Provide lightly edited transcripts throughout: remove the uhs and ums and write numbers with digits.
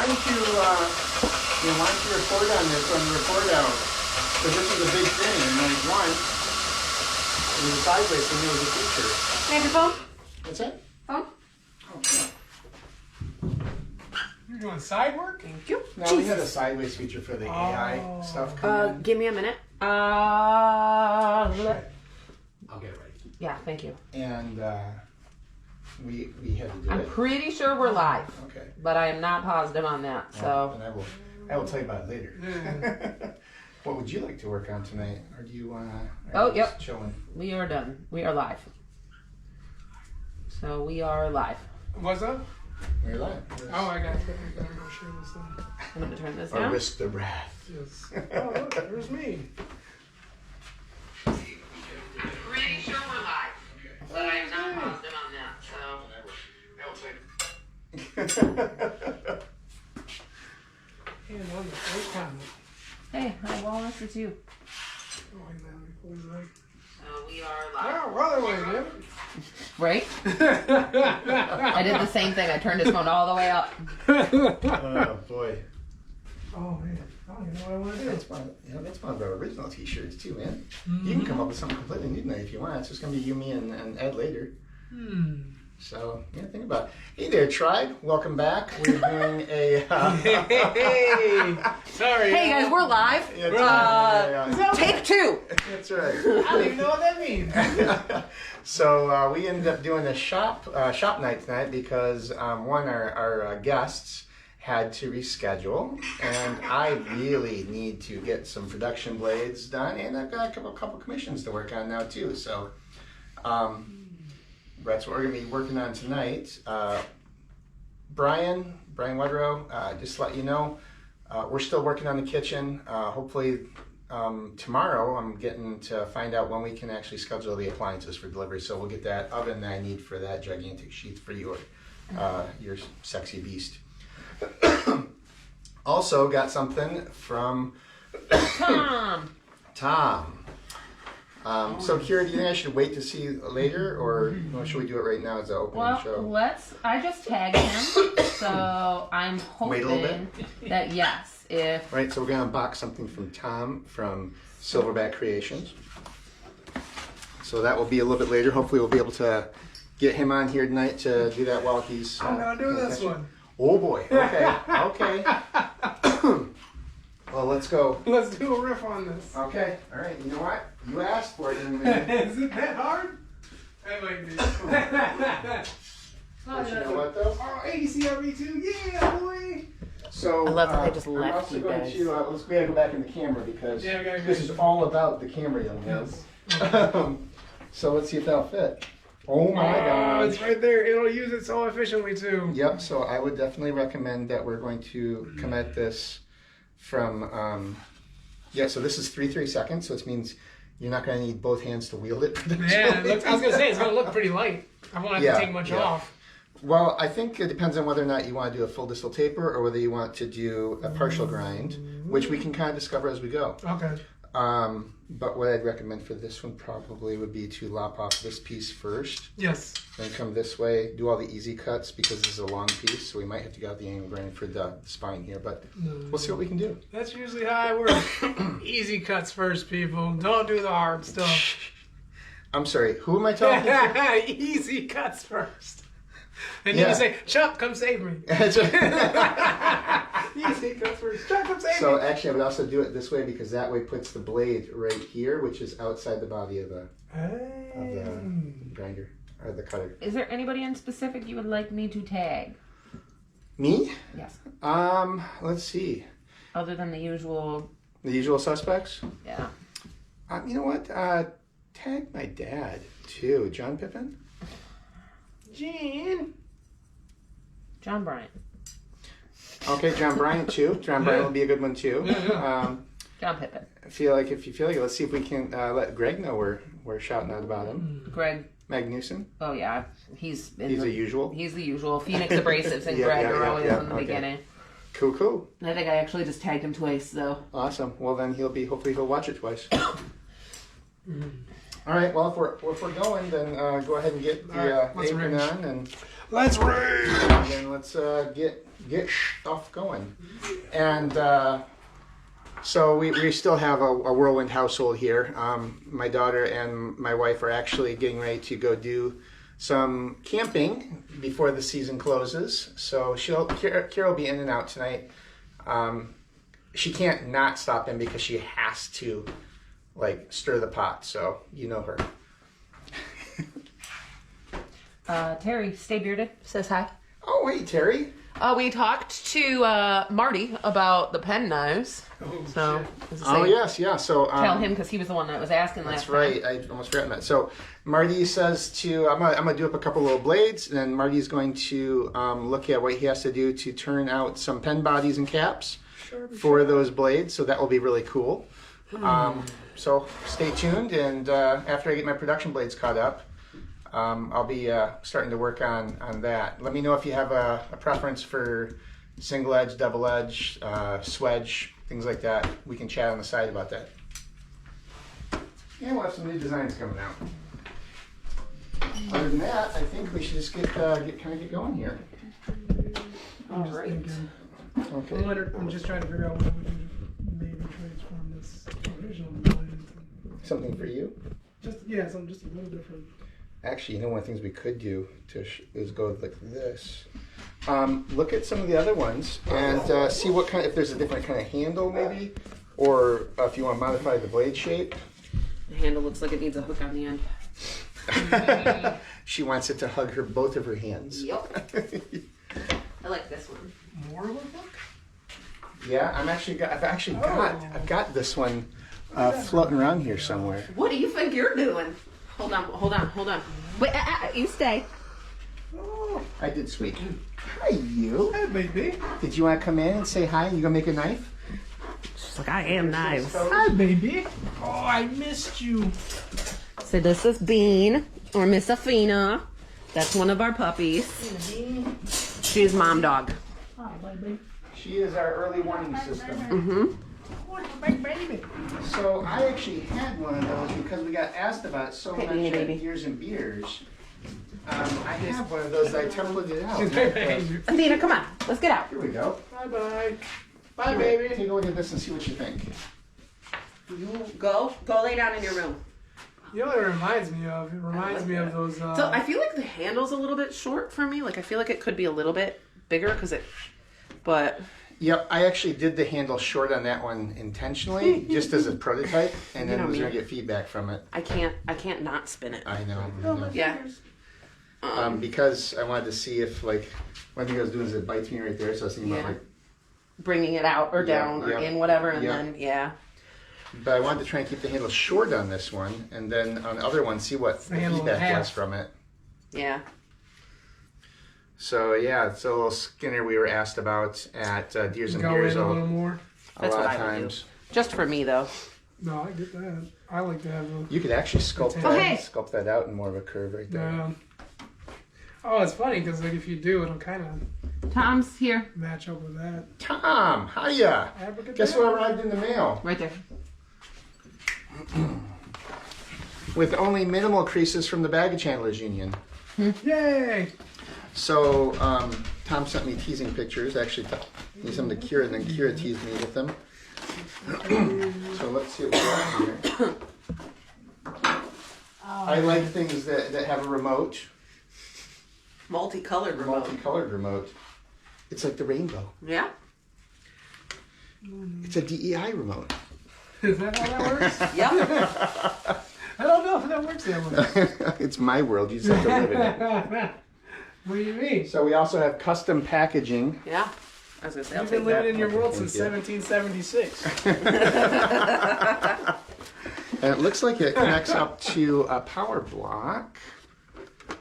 don't you, why don't you report on this on the report out? Because this is a big thing, and like once, it was a sideways thing, it was a feature. Can I have your phone? What's that? Phone? Oh, yeah. You're doing side work? Thank you. No, we had a sideways feature for the AI stuff coming in. Give me a minute. I'll get it ready. Yeah, thank you. And we had to do I'm it. pretty sure we're live, Okay. but I am not positive on that. So And I will tell you about it later. What would you like to work on tonight? Or do you want to... Yep. Chilling? we are done. We are live. So we are live. What's up? We're live. Oh, I got it. I gotta go share this thing. I'm going to turn this Or down. risk the wrath. Yes. Oh, look, there's me. Pretty sure we're live, but I am not positive on that. So And on the first time. hey, hi Wallace, it's you. Oh, I know. What was that? So we are live. Oh, well, way, man. Right? I did the same thing. I turned his phone all the way up. Oh, boy. Oh, man. I don't even know what I want to do. That's one of our original t-shirts, too, man. You can come up with something completely new tonight if you want. It's just going to be you, me, and Ed later. So, yeah, think about it. Hey there, tribe. Welcome back. We're doing a... Hey! Sorry. Hey guys, we're live. Yeah. Take two. That's right. I don't even know what that means. So we ended up doing a shop night tonight because one, our guests had to reschedule, and I really need to get some production blades done, and I've got a couple commissions to work on now too. So that's what we're gonna be working on tonight. Brian Wedrow, just to let you know, we're still working on the kitchen. Hopefully tomorrow I'm getting to find out when we can actually schedule the appliances for delivery. So we'll get that oven that I need for that gigantic sheet for your sexy beast. Also got something from Tom. So Kira, do you think I should wait to see later, or should we do it right now as the opening show? I just tagged him, so I'm Wait a little hoping that yes, if Right, so we're gonna unbox something from Tom from Silverback Creations. So that will be a little bit later. Hopefully we'll be able to get him on here tonight to do that while he's... I'm going to do this one. Oh boy, okay. Well, let's go. Let's do a riff on this. Okay, all right, you know what? You asked for it. Is it that hard? That might be. But you know what though? Oh, ADCRV2, yeah, boy! So I love that they just I'm left also you going guys. to we gotta go back in the camera because Yeah, we gotta go. this is all about the camera, young man. So let's see if that'll fit. Oh my Oh, God! it's right there. It'll use it so efficiently too. Yep. So I would definitely recommend that we're going to come at this from so this is 3 seconds. So it means you're not going to need both hands to wield it. Yeah, I was gonna say it's gonna look pretty light. I won't have to take much off. Well, I think it depends on whether or not you want to do a full distal taper or whether you want to do a partial grind, which we can kind of discover as we go. Okay. But what I'd recommend for this one probably would be to lop off this piece first, Yes. then come this way, do all the easy cuts because this is a long piece, so we might have to get out the angle grind for the spine here, but we'll see what we can do. That's usually how I work. Easy cuts first, people. Don't do the hard stuff. I'm sorry, who am I talking to? Easy cuts first. And then you say, Chuck, come save me. Easy cuts first. Chuck, come save me. So actually I would also do it this way because that way puts the blade right here, which is outside the body of the grinder, or the cutter. is there anybody in specific you would like me to tag? Me? Yes. Let's see. Other than the usual. The usual suspects? Yeah. You know what? Tag my dad, too. John Pippin? John Bryant. Okay, John Bryant, too. John Bryant will be a good one, too. John Pippin. If you feel like it, let's see if we can let Greg know we're shouting out about him. Greg. Magnuson? Oh yeah, he's The usual? He's the usual. Phoenix Abrasives and Yeah, Greg yeah, are yeah, always yeah, in the okay. beginning. Cool. I think I actually just tagged him twice, so. Awesome. Well, then hopefully he'll watch it twice. All right. Well, if we're going, then go ahead and get the All right, let's apron arrange. on and Let's raid. And then let's get stuff going. And so we still have a whirlwind household here. My daughter and my wife are actually getting ready to go do some camping before the season closes. So Kira will be in and out tonight. She can't not stop in because she has to like stir the pot. So you know her. Terry, stay bearded, says hi. Oh, hey, Terry. We talked to Marty about the pen knives. So, Oh, yes, yeah. So tell him because he was the one that was asking last that's time. right. I almost forgot that. So Marty says I'm gonna do up a couple little blades, and then Marty's going to look at what he has to do to turn out some pen bodies and caps for those blades. So that will be really cool. So stay tuned, and after I get my production blades caught up, I'll be starting to work on that. Let me know if you have a preference for single edge, double edge, swedge, things like that. We can chat on the side about that. And we'll have some new designs coming out. Other than that, I think we should just get going here. I'm just Alright. thinking. Okay. I'm just trying to figure out what we can maybe transform this original design into. Something for you? Something just a little different. Actually, one of the things we could do is go like this. Look at some of the other ones and see what if there's a different kind of handle maybe, or if you want to modify the blade shape. The handle looks like it needs a hook on the end. She wants it to hug both of her hands. Yep. I like this one. More of a book? Yeah, I've got this one floating around here somewhere. What do you think you're doing? Hold on. Wait, you stay. Oh, I did sweet. Hi, you. hey, baby. Did you want to come in and say hi? You gonna make a knife? She's like, I am knives. Hi, baby. Oh, I missed you. So this is Bean, or Miss Afina. That's one of our puppies. She's mom dog. Hi, baby. She is our early warning system. Mm-hmm. Oh, big baby. So I actually had one of those because we got asked about it so Hey, much baby. at Years and Beers. I have one of those that I templated out. Athena, come on. Let's get out. Here we go. Bye-bye. Bye, Here, baby. Take a look at this and see what you think. Go lay down in your room. You know what it reminds me of? It reminds me of those. So I feel like the handle's a little bit short for me. Like I feel like it could be a little bit bigger but Yep, I actually did the handle short on that one intentionally, just as a prototype, and then You know was me. going to get feedback from it. I can't not spin it. I know. Yeah. Because I wanted to see if, like, one thing I was doing is it bites me right there, so I was thinking Yeah. about, like, Bringing it out or Yeah, down or yeah. in whatever, and Yeah. then yeah. but I wanted to try and keep the handle short on this one, and then on the other one, see what the handle in feedback half. was from it. Yeah. So, yeah, it's a little Skinner we were asked about at Deers and Go Beers in a a little more. That's lot what of I would do. times. Just for me though. No, I get that. I like to have the. You could actually sculpt Oh, that, hey! sculpt that out in more of a curve right there. Oh, it's funny because like if you do, it'll kind of Tom's here. match up with that. Tom, hiya! Guess what arrived in the mail? Right there. With only minimal creases from the Baggage Handlers Union. Yay! So, Tom sent me teasing pictures. Actually, he sent them to Kira, and then Kira teased me with them. So let's see what we got here. I like things that have a remote, Multicolored remote. multicolored remote. It's like the rainbow. Yeah. It's a DEI remote. Is that how that works? Yep. I don't know if that works that way. It's my world. You just have to live in it. What do you mean? So we also have custom packaging. Yeah. I was gonna say I'll You've been take that. living in your world Thank since you. 1776. And it looks like it connects up to a power block.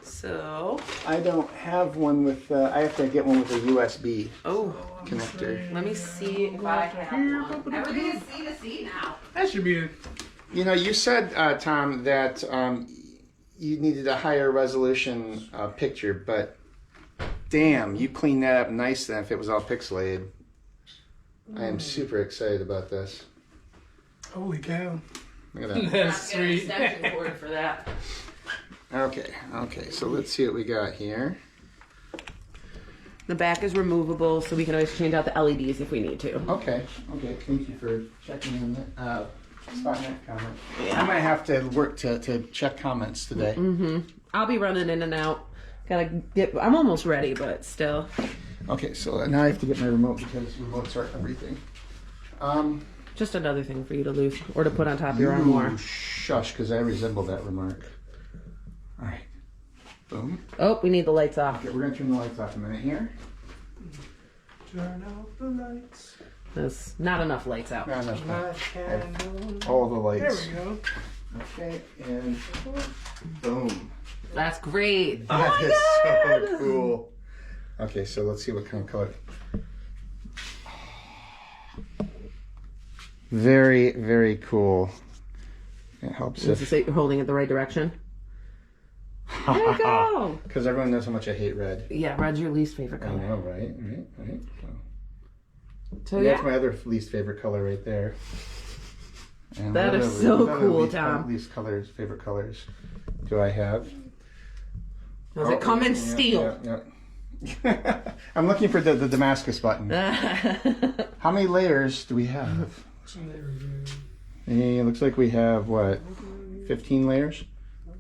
So I don't have one with, I have to get one with a USB connector. let me see if I have one. Everything is C to C now. That should be it. You know, you said, Tom, that you needed a higher resolution picture, but damn, you cleaned that up nice then if it was all pixelated. I am super excited about this. Holy cow. Look at that. That's Not getting sweet. extension cord for that. Okay, so let's see what we got here. The back is removable, so we can always change out the LEDs if we need to. Okay. Thank you for checking in that. Spotting that comment. I might have to work to check comments today. I'll be running in and out. I'm almost ready, but still. Okay, so now I have to get my remote because remotes are everything. Just another thing for you to lose or to put on top of your armoire. Shush, because I resemble that remark. All right. Boom. Oh, we need the lights off. Okay, we're going to turn the lights off a minute here. Turn out the lights. There's not enough lights out. Not enough. My candle. All the There lights. we go. Okay, and boom. That's great. That is so cool. Okay, so let's see what kind of color. Very, very cool. It helps Does it say you're holding it the right direction? There you go. Because everyone knows how much I hate red. Yeah, red's your least favorite I color. know, right? So That's yeah, my other least favorite color right there. And That what is other- so what other cool, least, Tom. Least colors, favorite colors do I have? does it come in steel? Yeah. I'm looking for the Damascus button. How many layers do we have? There we go. It looks like we have, what, 15 layers?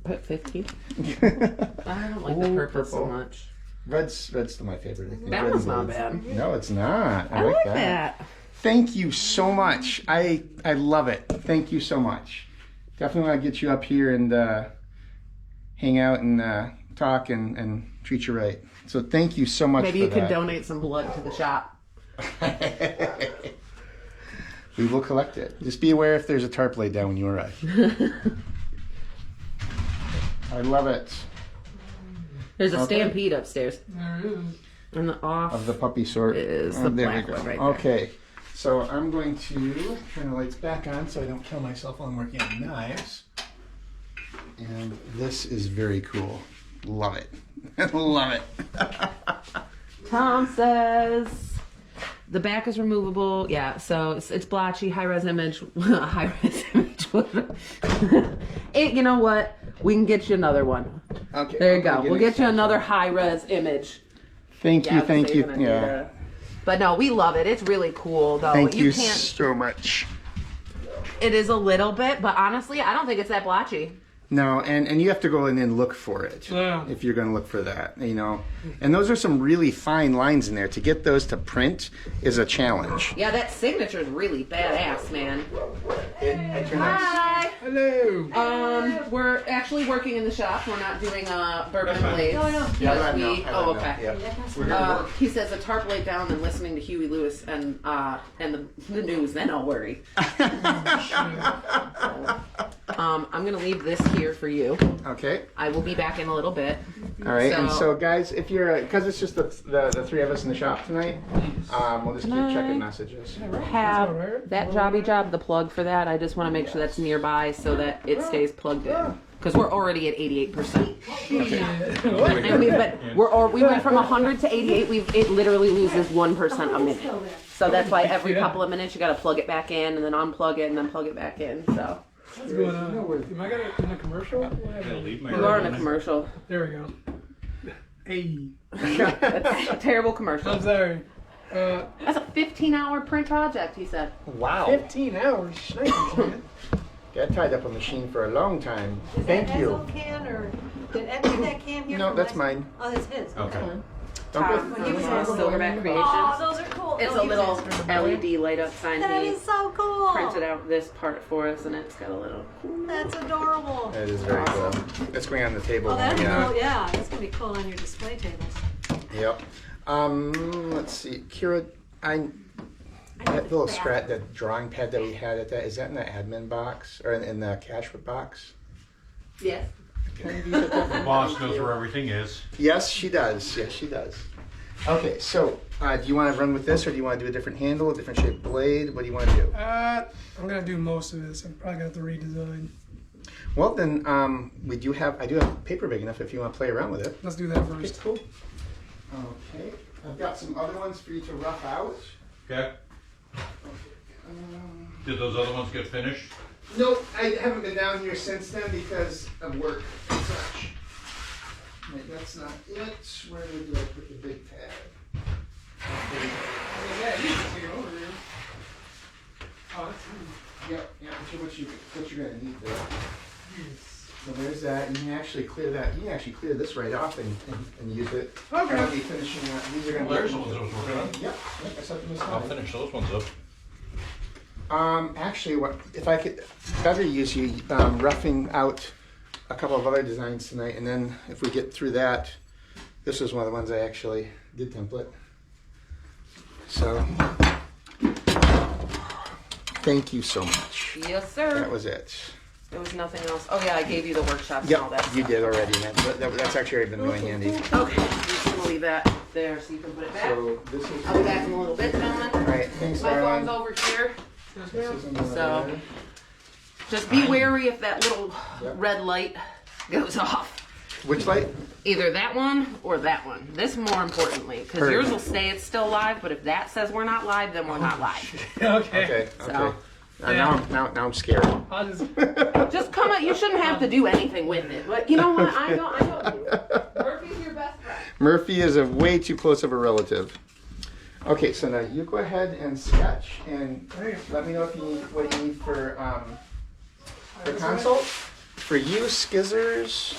Put 15. I don't like the Ooh, purple so purple. much. Red's still my favorite, I think. That Red one's and not gold's- bad. No, it's not. I like that. Thank you so much. I love it. Thank you so much. Definitely want to get you up here and hang out and talk and treat you right. So thank you so much Maybe for you can that. donate some blood to the shop. We will collect it. Just be aware if there's a tarp laid down when you arrive. I love it. There's a Okay. Stampede upstairs. There it is. And the off. Of the puppy sort. Is the there black we go. one right there. Okay. So I'm going to turn the lights back on so I don't kill myself while I'm working on knives. And this is very cool. Love it. Love it. Tom says the back is removable. Yeah, so it's blotchy, high res image. High res image. You know what? We can get you another one. Okay. There you I'm go. getting We'll get you excited. another high res image. Thank you. Yeah, Thank you. saving it Yeah. later. But no, we love it. It's really cool, though. Thank you can't. so much. It is a little bit, but honestly, I don't think it's that blotchy. No, and you have to go in and look for it Yeah. if you're going to look for that, you know. And those are some really fine lines in there. To get those to print is a challenge. Yeah, that signature is really badass, man. Hi. Hi. Hello. We're actually working in the shop. We're not doing bourbon blades. Yeah, I let him know. I Oh, let him okay. know. Yeah. We're gonna work. He says a tarp laid down and listening to Huey Lewis and the news. Then I'll worry. I'm gonna leave this here for you. Okay. I will be back in a little bit. All right. And So- so, guys, if you're because it's just the three of us in the shop tonight, we'll just keep checking messages. Have alright. that jobby job, the plug for that. I just want to make sure that's nearby so that it stays plugged in. Because we're already at 88%. And we went from 100 to 88. It literally loses 1% a minute. So that's why every couple of minutes you got to plug it back in and then unplug it and then plug it back in. So What's going on? Am I gonna in a commercial? What happened? you are in a commercial. There we go. Hey. That's a terrible commercial. I'm sorry. That's a 15-hour print project, he said. Wow. 15 hours. Shnikes, man. Got tied up a machine for a long time. Thank Is you. that can or did Ed get that can here? No, from that's last- mine. Oh, that's his. Okay. Tom, Don't He was from asking. Silverback Oh, Creations. those are cool. It's Oh, a he was little asking. LED light up sign. That He is so cool. printed out this part for us, and it's got a little. That's adorable. That is very cool. That's going on the table. Oh, that'd be when we, cool. Yeah, that's gonna be cool on your display tables. Yep. Let's see, Kira. That little that drawing pad that we had at that is that in the admin box or in the cash box? Yes. The boss knows where everything is. Yes, she does. Yes, she does. Okay, so do you want to run with this, or do you want to do a different handle, a different shaped blade? What do you want to do? I'm gonna do most of this. I'm probably gonna have to redesign. Well, then I do have paper big enough if you want to play around with it. Let's do that first. Cool. Okay, I've got some other ones for you to rough out. Okay. Did those other ones get finished? Nope, I haven't been down here since then because of work and such. Wait, that's not it. Where did I put the big tab? Yeah, you can take it over here. Oh, that's Yep, yeah, what you're gonna need there. nice. So there's that, and you can actually clear that. You can actually clear this right off and use it. Okay. I'll be finishing that. These are gonna Well, be. there's the ones I was working on. Yep, I set them I'll aside. finish those ones up. Actually, what if I could better use you roughing out a couple of other designs tonight, and then if we get through that, this is one of the ones I actually did template. So, thank you so much. Yes, sir. That was it. There was nothing else. Oh yeah, I gave you the workshops and all that Yep, you stuff. did already. That's actually already been really handy. Okay, I'm just gonna leave that there so you can put it back. So this is. I'll be back in a little bit, gentlemen. All right, thanks, My phone's Darlene. over here. Yes, This ma'am. is another So- there. Just be wary if that little Yep. red light goes off. Which light? Either that one or that one. This more importantly, because Perfect. yours will say it's still live, but if that says we're not live, then we're not live. Okay. Okay. So- Okay. Now I'm scared. I'll just. Just come out. You shouldn't have to do anything with it. But you know what? I know you. Murphy's your best friend. Murphy is a way too close of a relative. Okay, so now you go ahead and sketch, and let me know if you need what you need for consult. For you, skizzers.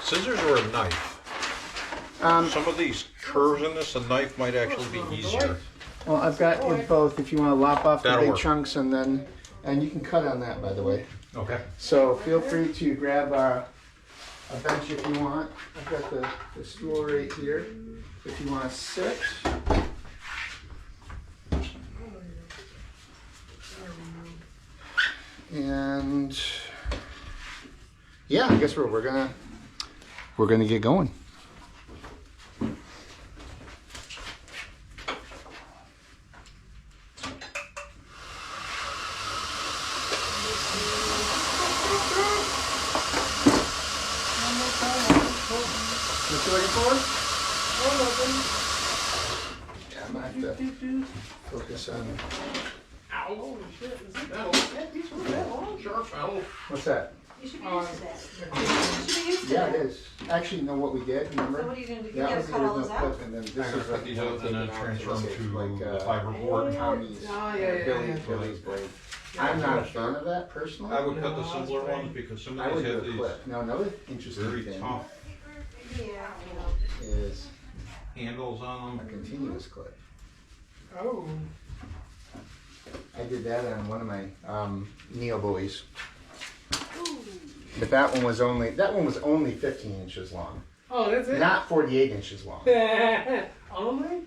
Scissors or a knife? Some of these curves in this, a knife might actually be easier. Well, I've got it both. If you want to lop off the That'll big work. chunks, and you can cut on that, by the way. Okay. So feel free to grab a bench if you want. I've got the stool right here. If you want to sit. And yeah, I guess we're gonna get going. What you looking for? Yeah, I might have to focus on. Holy shit. Is it metal? That piece was metal. Sharp metal. What's that? You should be used to that. You should be used to Yeah, that. it is. Actually, you know what we did? Remember? So what are you gonna do? You That gotta was the cut all original those out? clip, and then this I'm is gonna cut like these out and then transfer them to the fiberboard. Tommy's, Oh, yeah. Billy's blade. I'm not a fan of that personally. I would cut the simpler ones because some I of would these do have a these clip. Now, another interesting very thing tough Yeah, is handles on a them. continuous clip. Oh. I did that on one of my Neo buoys. But that one was only 15 inches long, Oh, that's it? not 48 inches long. Only?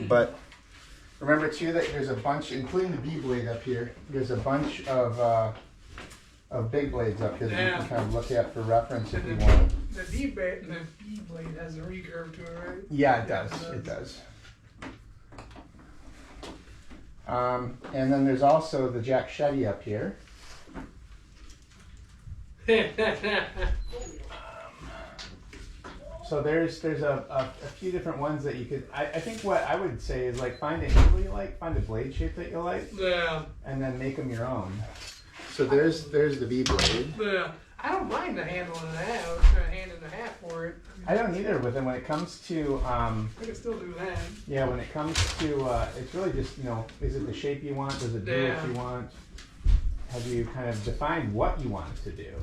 But remember too that there's a bunch, including the B blade up here. There's a bunch of big blades up here that you Yeah. can kind of look at for reference if you want. The D blade has a recurve to it, right? Yeah, it does. It does. And then there's also the Jack Shetty up here. So there's a few different ones that you could. I think what I would say is like find a handle you like, find a blade shape that you like, Yeah. and then make them your own. So there's the V blade. Yeah. I don't mind the handle and a half, a hand and a half for it. I don't either, but then when it comes to I can still do that. yeah, when it comes to it's really just is it the shape you want? Does it do Yeah. what you want? Have you kind of defined what you want it to do?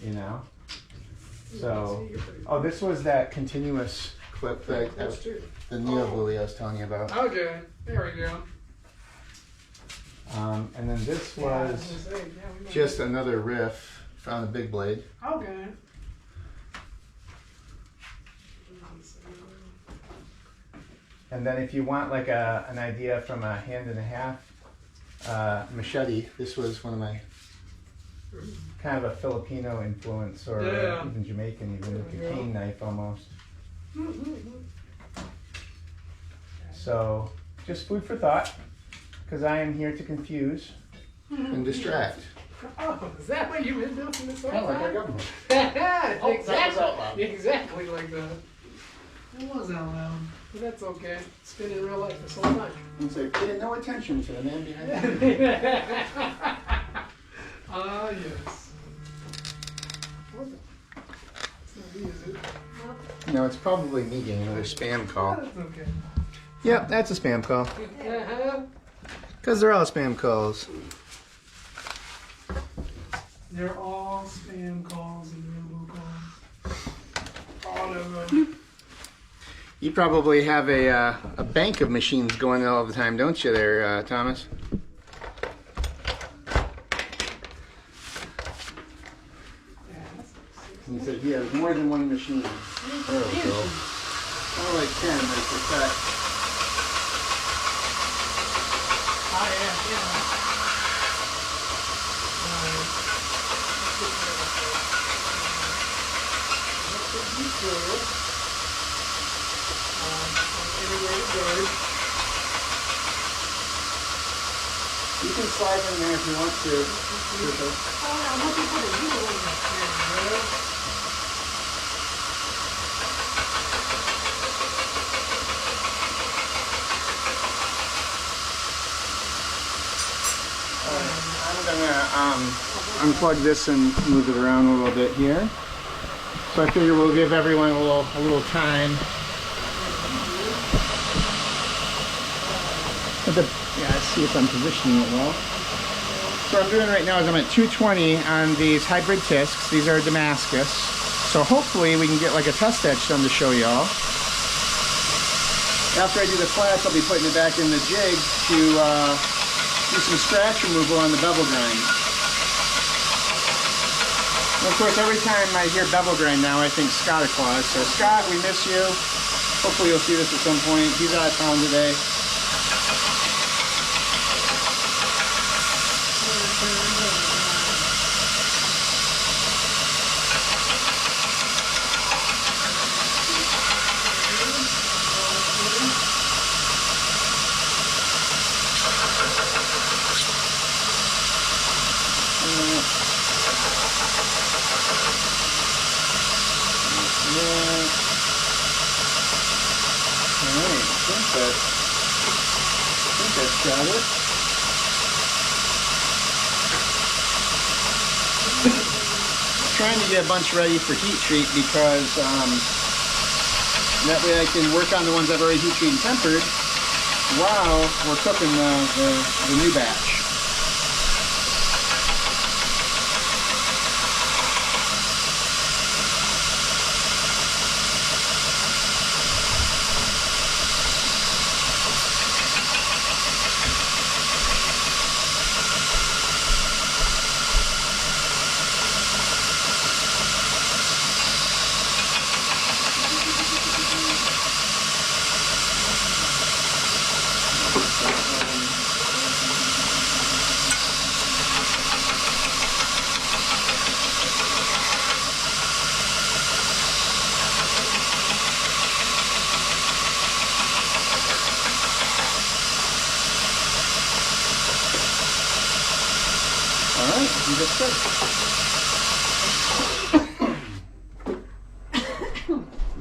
You know. So this was that continuous clip that That's true. the Neo buoy I was telling you about. Okay, there we go. And then this Yeah, I was gonna say, yeah, we might- just another riff on a big blade. Okay. And then if you want like an idea from a hand and a half machete, this was one of my kind of a Filipino influence or Yeah. even Jamaican, even with the Yeah. cane knife almost. So just food for thought, because I am here to confuse and distract. Oh, is that what you've been doing this whole Kind of like our time? government. Exactly. Exactly like that. It was out loud, but that's okay. It's been in real life this whole time. It's like paying no attention to the man behind the Ah, yes. What the? It's not me, is it? No, it's probably me getting another spam call. That's okay. Yep, that's a spam call. Uh-huh. Because they're all spam calls. They're all spam calls and robocalls. All of them. You probably have a bank of machines going all the time, don't you there, Thomas? He said he has more than one machine. There we go. Oh, like 10, I suspect. Oh, yeah. You can slide in there if you want to. I'm looking for the new one. I'm gonna unplug this and move it around a little bit here. So I figure we'll give everyone a little time. Yeah, let's see if I'm positioning it well. So what I'm doing right now is I'm at 220 on these hybrid discs. These are Damascus. So hopefully we can get like a test etch done to show y'all. After I do the flash, I'll be putting it back in the jig to do some scratch removal on the bevel grind. And of course, every time I hear bevel grind now, I think Scott Claus. So Scott, we miss you. Hopefully you'll see this at some point. He's out of town today. Got it. Trying to get a bunch ready for heat treat because that way I can work on the ones I've already heat treated and tempered while we're cooking the new batch.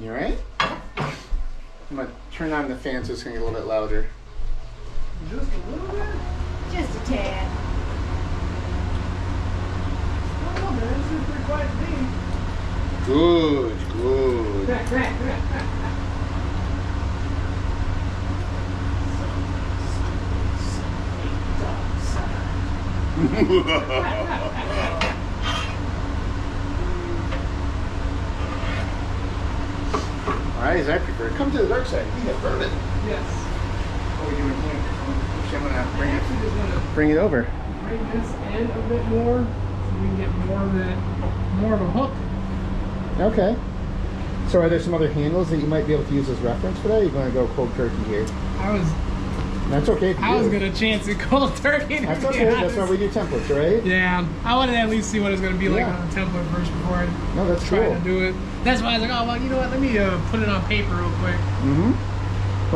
You alright? I'm gonna turn on the fan so it's gonna get a little bit louder. Just a little bit? Just a tad. I don't know, man. This is pretty quiet to me. Good, good. Alright, as I prefer. Come to the dark side. We have bourbon. Yes. What are we doing here? Actually, I'm gonna I actually just want to bring it over. bring this in a bit more so we can get more of a hook. Okay. So are there some other handles that you might be able to use as reference for that? Or are you going to go cold turkey here? That's okay. If you I was do. gonna chance it cold turkey. To That's be okay. That's honest. why we do templates, right? Yeah, I wanted to at least see what it's gonna be like Yeah. on the template first before I No, that's try cool. to do it. That's why I was like, oh well, you know what? Let me put it on paper real quick. Mm-hmm.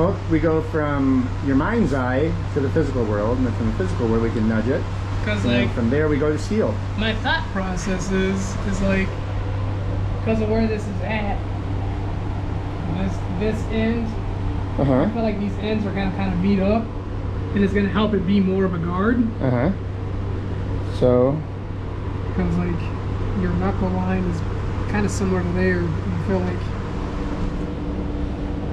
Well, we go from your mind's eye to the physical world, and then from the physical world we can nudge it. Because And then like from there we go to steel. my thought process is like because of where this is at. This end, I Uh-huh. feel like these ends are gonna kind of beat up, and it's gonna help it be more of a guard. Uh-huh. So, Because like your knuckle line is kind of similar to there. I feel like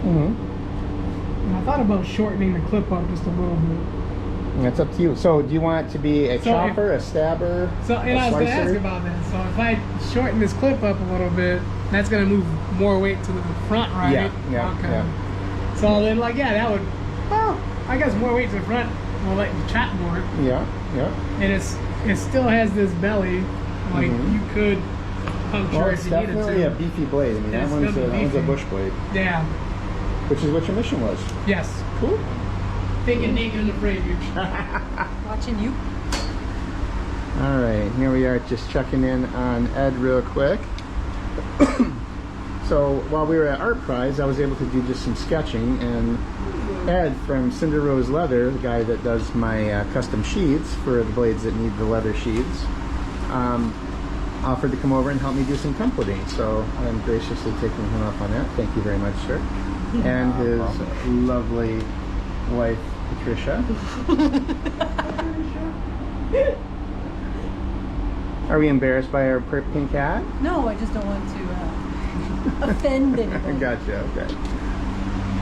And I thought about shortening the clip up just a little bit. That's up to you. So, do you want it to be a So chopper, a stabber, So, and a I was going to ask slicer? about that. So if I shorten this clip up a little bit, that's going to move more weight to the front, right? Yeah, Okay. yeah. So then, like, yeah, that would, well, I guess more weight to the front will let the chopboard. Yeah, yeah. And it still has this belly, like Mhm. you could puncture Well, if it's you needed definitely to. a beefy blade. I mean, It's that one's gonna be a beefy. bush blade, Yeah. which is what your mission was. Yes. Cool. Thinking naked and afraid, you. Watching you. All right, here we are just checking in on Ed real quick. So while we were at Art Prize, I was able to do just some sketching, and Ed from Cinder Rose Leather, the guy that does my custom sheaths for the blades that need the leather sheaths, offered to come over and help me do some templating. So I'm graciously taking him up on that. Thank you very much, sir. And his lovely wife, Patricia. Are we embarrassed by our pink cat? No, I just don't want to offend anybody. Gotcha, okay.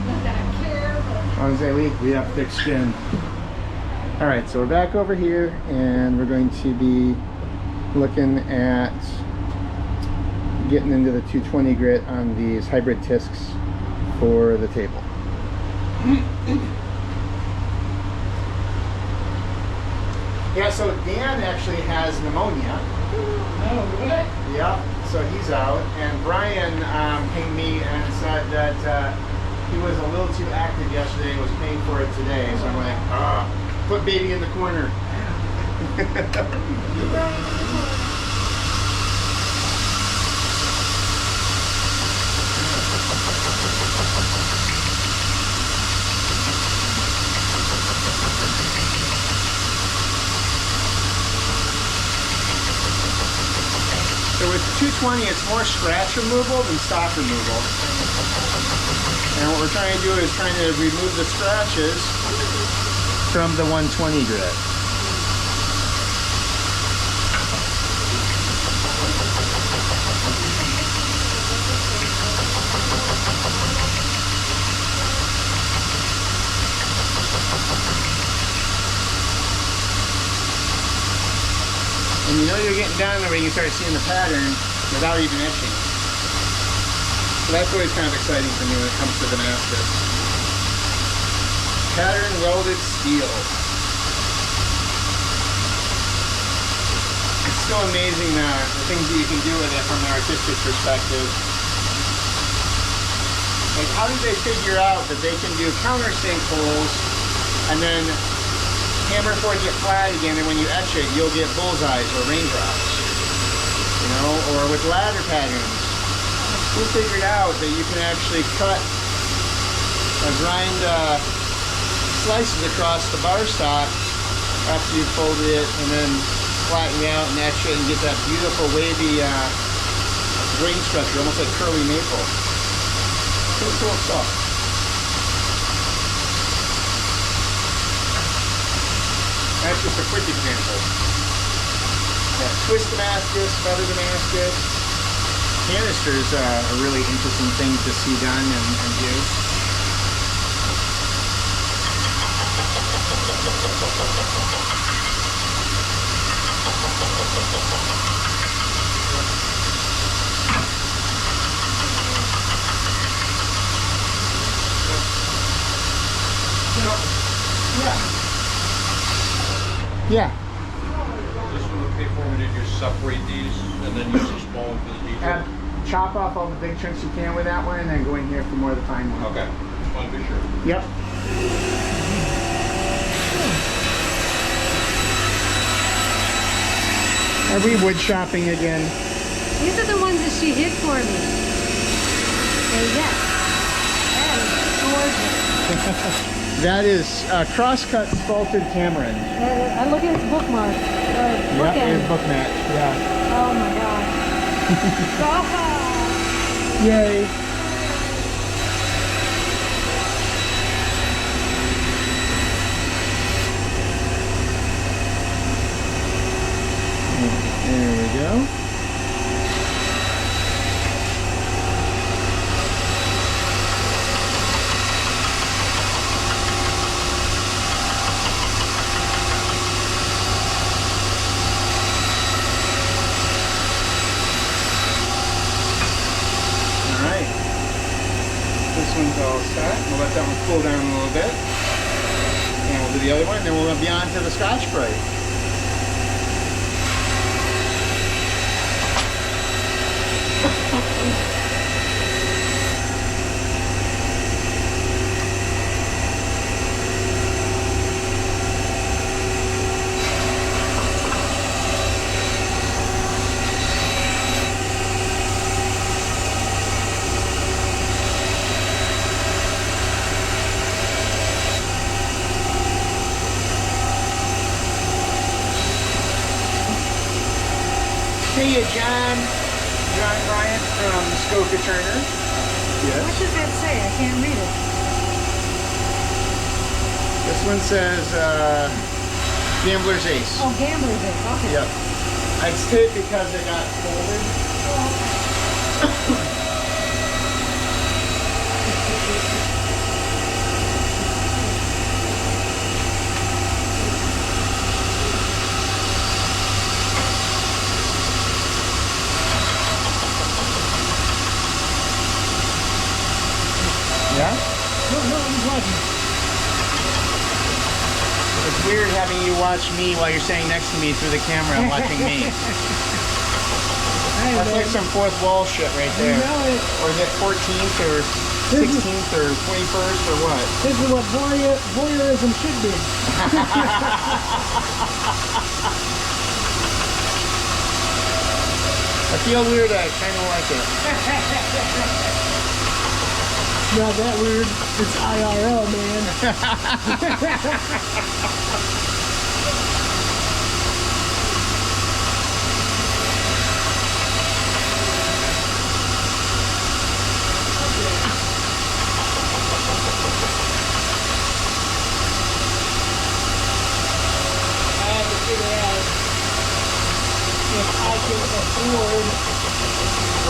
Not that I care, but I was saying we have thick skin. All right, so we're back over here, and we're going to be looking at getting into the 220 grit on these hybrid tisks for the table. Yeah, so Dan actually has pneumonia. Oh, what? Yep, so he's out. And Brian pinged me and said that he was a little too active yesterday and was paying for it today. So I'm like, put baby in the corner. So with the 220, it's more scratch removal than stock removal. And what we're trying to do is trying to remove the scratches from the 120 grit. And you know you're getting down there when you start seeing the pattern without even etching. So that's always kind of exciting for me when it comes to Damascus. Pattern welded steel. It's still amazing the things that you can do with it from an artistic perspective. Like, how did they figure out that they can do countersink holes and then hammer forge it flat again, and when you etch it, you'll get bullseyes or raindrops. You know, or with ladder patterns. Who figured out that you can actually cut or grind slices across the bar stock after you folded it, and then flatten it out and etch it and get that beautiful wavy grain structure, almost like curly maple. Pretty cool stuff. That's just a quick example. Yeah, twist Damascus, feather Damascus. Canisters are a really interesting thing to see done and do. Yeah. This one would pay for me to just separate these and then use the small one for the detail. Chop off all the big chunks you can with that one, and then go in here for more of the fine ones. Okay, just want to be sure. Yep. Are we wood shopping again? these are the ones that she hid for me. And yes, that is gorgeous. That is crosscut sculpted tamarin. I look at its bookmark. Yep, Bookend. it's book match. Yeah. Oh my gosh. Yay. There we go. We'll let that one cool down a little bit. And we'll do the other one, and then we'll be on to the Scotch-Brite. Hey, John Bryant from Scotia Turner. What Yes. does that say? I can't read it. This one says Gambler's Ace. Oh, Gambler's Ace. Okay. Yep. I'd say it because it got folded. Yeah? No, I'm watching. It's weird having you watch me while you're standing next to me through the camera and watching me. Hey, That's man. like some fourth wall shit right You there. know it. Or is it 14th or 16th or 21st or what? This is what voyeurism should be. I feel weird, I kind of like it. Not that weird. It's IRL, man. I have to figure out if I can afford,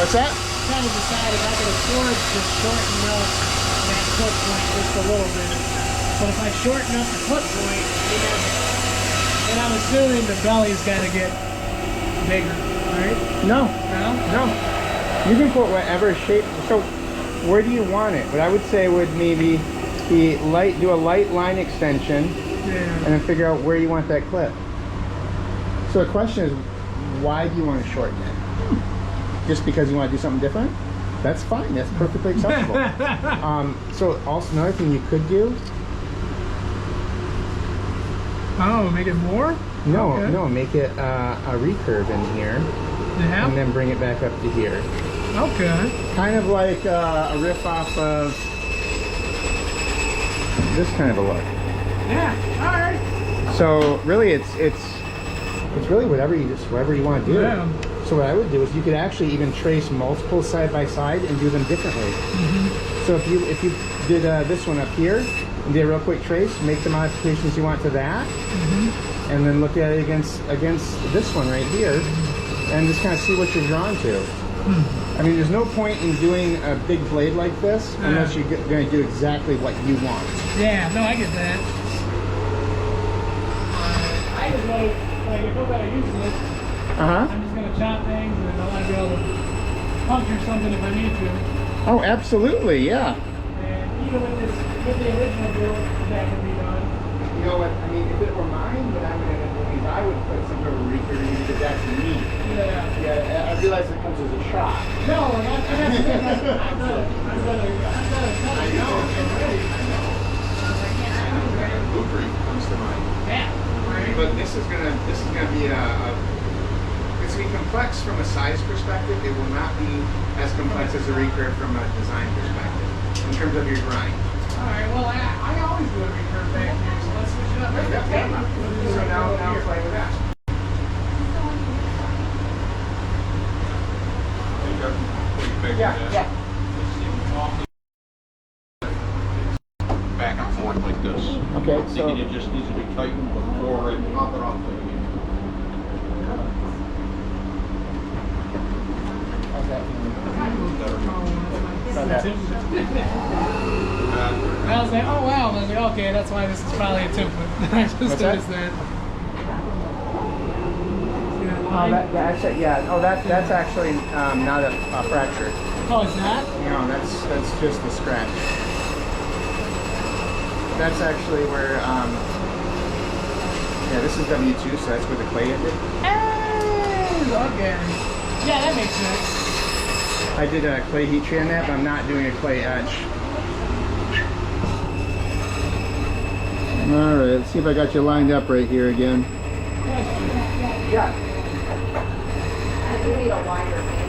What's that? trying to decide if I can afford to shorten up that clip point just a little bit. But if I shorten up the clip point, then I'm assuming the belly's got to get bigger, right? No, No? no. You can put whatever shape. So, where do you want it? What I would say would maybe be light. Do a light line extension, Yeah. and then figure out where you want that clip. So the question is, why do you want to shorten it? Just because you want to do something different? That's fine. That's perfectly acceptable. So also another thing you could do. Oh, make it more? No, Okay. no, make it a recurve in here, Yeah. and then bring it back up to here. Okay. Kind of like a riff off of this kind of a look. Yeah. All right. So really, it's really whatever you want to do. Yeah. So what I would do is you could actually even trace multiple side by side and do them differently. So if you did this one up here and did a real quick trace, make the modifications you want to that, and then look at it against this one right here, and just kind of see what you're drawn to. I mean, there's no point in doing a big blade like this unless you're going to do exactly what you want. Yeah. No, I get that. I just want to, like, if I'm going to use this, Uh-huh. I'm just going to chop things, and I want to be able to puncture something if I need to. Oh, absolutely, yeah. And even with the original build, that can be done. You know what, I mean, if it were mine, what I'm going to do is I would put some sort of recurve because that's me. Yeah. Yeah, I realize it comes as a shock. No, like, I've got a I know. Blueprint comes to mind. Yeah. Right. But this is gonna be it's gonna be complex from a size perspective. It will not be as complex as a recurve from a design perspective in terms of your grind. Alright, well, I always do a recurve back here, so let's switch it up. So now play with that. Yeah. Back and forth like this. Okay, I so think it just needs to be tightened before it pop it off. how's that I was like, oh wow, I was like, okay, that's why this is probably a template. I just What's noticed that? that. that's actually not a fracture. Oh, it's not? No, that's just a scratch. that's actually where, yeah, this is W2, so that's where the clay ended. Hey, okay. Yeah, that makes sense. I did a clay heat treat on that, but I'm not doing a clay etch. All right, let's see if I got you lined up right here again. Yeah. I do need a wider handle.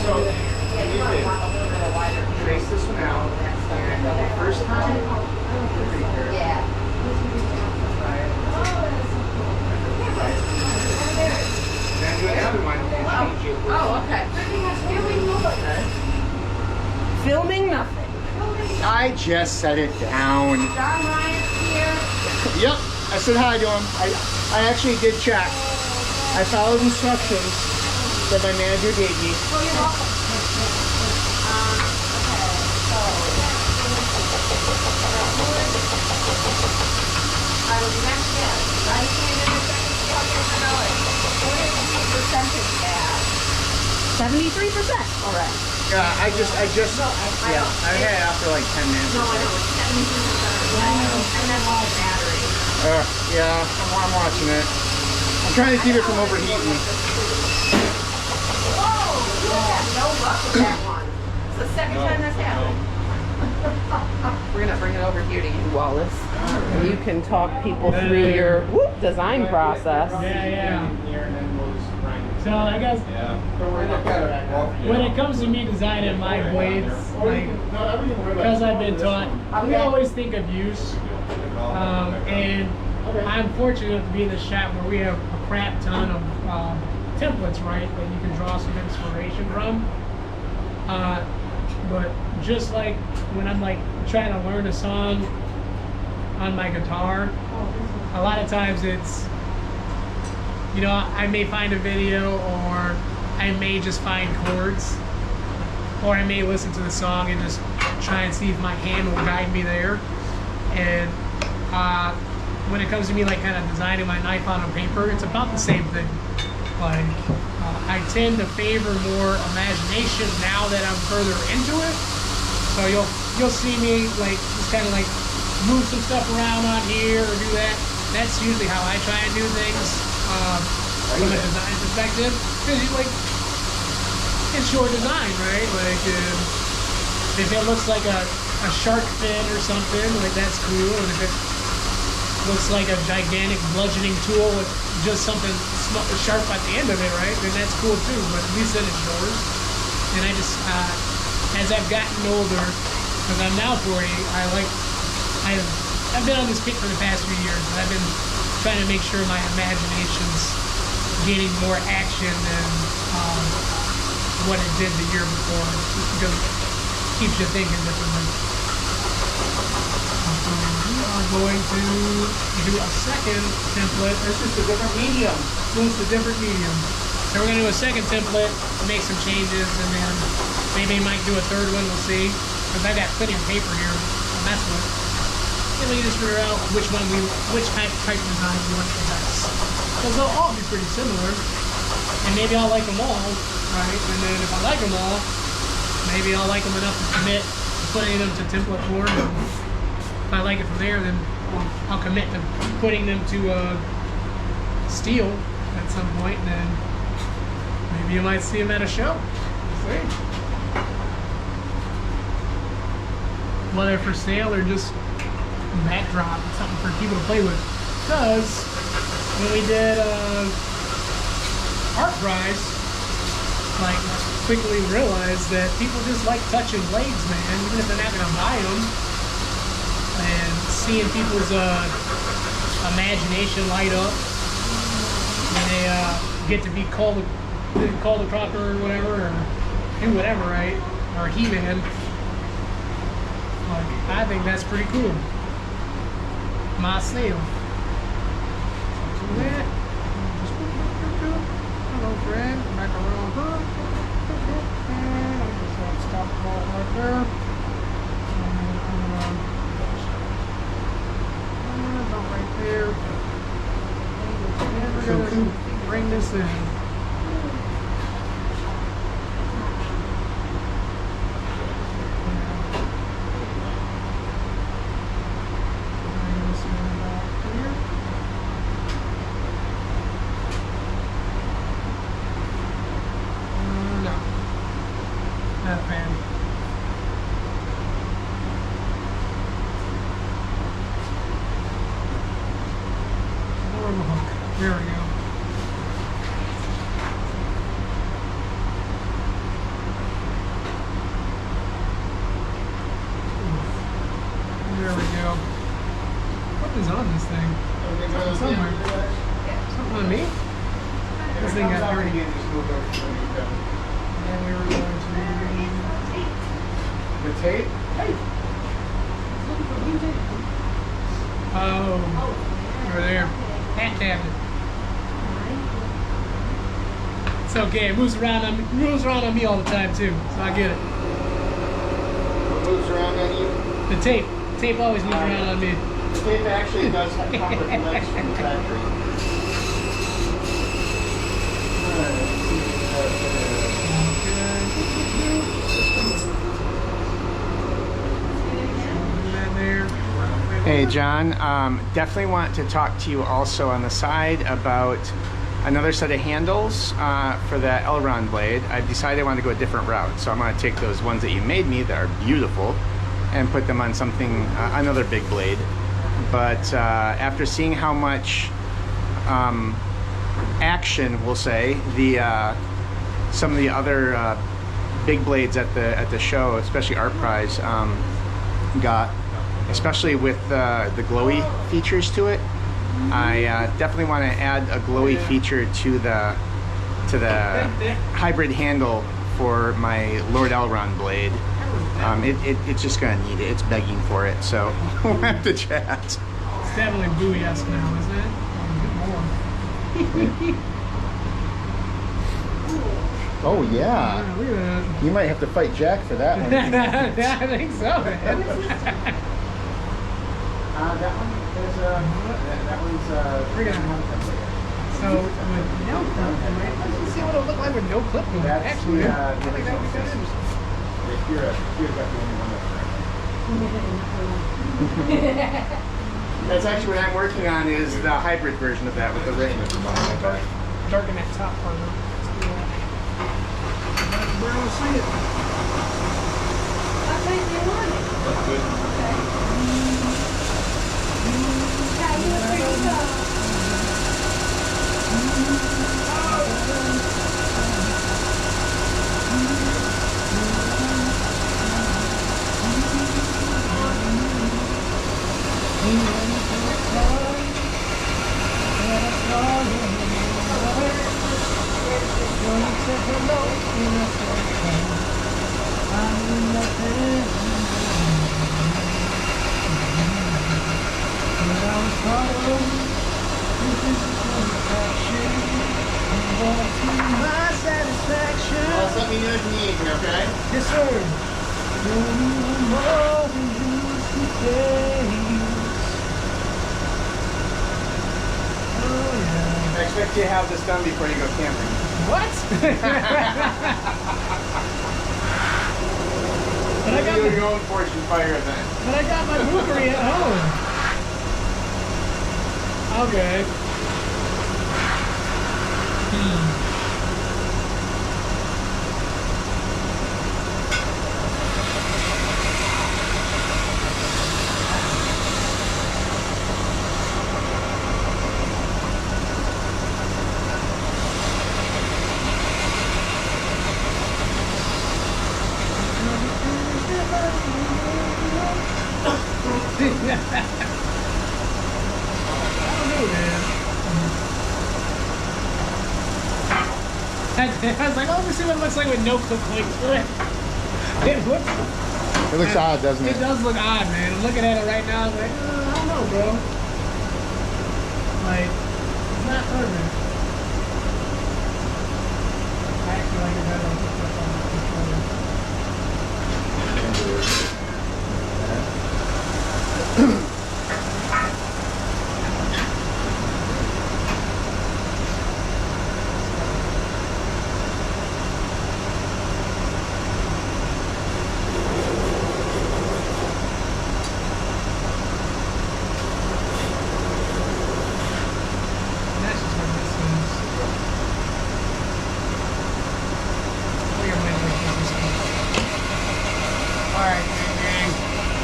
So, trace this one out, and the first time, Yeah. then do the other one and change it. Oh, okay. Filming nothing. I just set it down. John Ryan's here. Yep, I said hi to him. I actually did check. I followed instructions that my manager gave me. Oh, you're welcome. I was next, yes. I just came in a second to see how things are going. What is the percentage at? 73%. All right. Yeah, I just, yeah, I had it after like 10 minutes. No, I know, it's 73%. I know. And then all battery. Yeah, I'm watching it. I'm trying to keep it from overheating. Whoa, you have no luck with that one. It's the second time that's happened. We're gonna bring it over here to you, Wallace. And you can talk people through your design process. Yeah. So I guess when it comes to me designing my blades, like, because I've been taught, we always think of use. And I'm fortunate to be in the shop where we have a crap ton of templates, right, that you can draw some inspiration from. But just like when I'm like trying to learn a song on my guitar, a lot of times it's, you know, I may find a video, or I may just find chords, or I may listen to the song and just try and see if my hand will guide me there. And when it comes to me like kind of designing my knife on a paper, it's about the same thing. Like I tend to favor more imagination now that I'm further into it. So you'll see me like just kind of like move some stuff around on here or do that. That's usually how I try and do things from a design perspective. Because like it's your design, right? Like if it looks like a shark fin or something, like that's cool. And if it looks like a gigantic bludgeoning tool with just something sharp at the end of it, right? Then that's cool too. But at least then it's yours. And I just as I've gotten older, because I'm now 40, I've been on this kick for the past few years, and I've been trying to make sure my imagination's getting more action than what it did the year before, just because it keeps you thinking differently. We are going to do a second template. It's just a different medium. So it's a different medium. So we're going to do a second template to make some changes, and then maybe might do a third one, we'll see. Because I got plenty of paper here to mess with. And we can just figure out which type of design we like the best. Because they'll all be pretty similar. And maybe I'll like them all, right? And then if I like them all, maybe I'll like them enough to commit to putting them to template form. And if I like it from there, then I'll commit to putting them to steel at some point, and then maybe you might see them at a show. We'll see. Whether for sale or just backdrop, something for people to play with. Because when we did Art Prize, like quickly realized that people just like touching blades, man, even if they're not gonna buy them. And seeing people's imagination light up when they get to be called a Crocker or whatever, or do whatever, right? Or He-Man. Like, I think that's pretty cool. Myself. So that. Hello, Fred. Macaron hook. And I just want to stop the ball right there. About right there. And we're going to bring this in. not a fan. Lower the hook. There we go. There we go. What is on this thing? Somewhere. Something on me? This thing got dirty. And we were going to... The tape? Oh, over there. Hat cabinet. It's okay. It moves around on me all the time too, so I get it. What moves around on you? The tape. The tape always moves around on me. The tape actually does come with legs from the factory. Hey John, definitely want to talk to you also on the side about another set of handles for the Elron blade. I've decided I want to go a different route, so I'm going to take those ones that you made me that are beautiful and put them on something, another big blade. But after seeing how much action, we'll say, some of the other big blades at the show, especially Art Prize, got, especially with the glowy features to it, I definitely want to add a glowy feature to the hybrid handle for my Lord Elron blade. It's just gonna need it. It's begging for it, so we'll have to chat. It's definitely Bowie-esque now, isn't it? Oh yeah. Yeah, look at that. You might have to fight Jack for that one. Yeah, I think so, man. That one is that one's We're gonna- So, with no clip, let's see what it'll look like with no clip movement. That's Actually, the, I think that would be kind of interesting. Here's got the only one that's actually what I'm working on, is the hybrid version of that with the ring. Darken that top part up. Let's do that. That's where I'll see it. What size do you want it? That's good. Yeah, you look pretty good. Well, let me know if you need me, okay? Yes, sir. I expect you to have this done before you go camping. What? But I got Maybe my, your own fortune fire event. but I got my brewery at home. Okay. I was like, oh, let me see what it looks like with no clip links. It looks, It looks odd, doesn't it does look odd, man. I'm looking at it right now. I was like, I don't know, bro. Like, it's not perfect. I actually like it better. That's just what this is.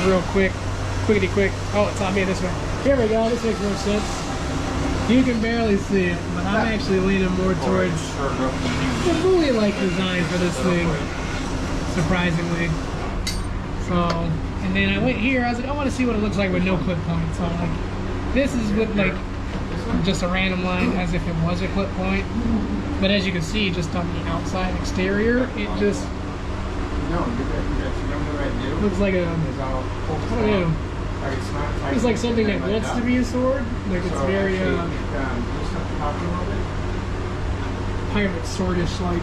real quick, quickity quick. Oh, it's on me this way. Here we go. This makes more sense. You can barely see it, but I'm actually leaning more towards the buoy-like design for this thing, surprisingly. So, and then I went here. I was like, I want to see what it looks like with no clip point. So, like, this is with like just a random line, as if it was a clip point. But as you can see, just on the outside exterior, it just looks like a, I don't know. It's like something that wants to be a sword. Like it's very pirate swordish like.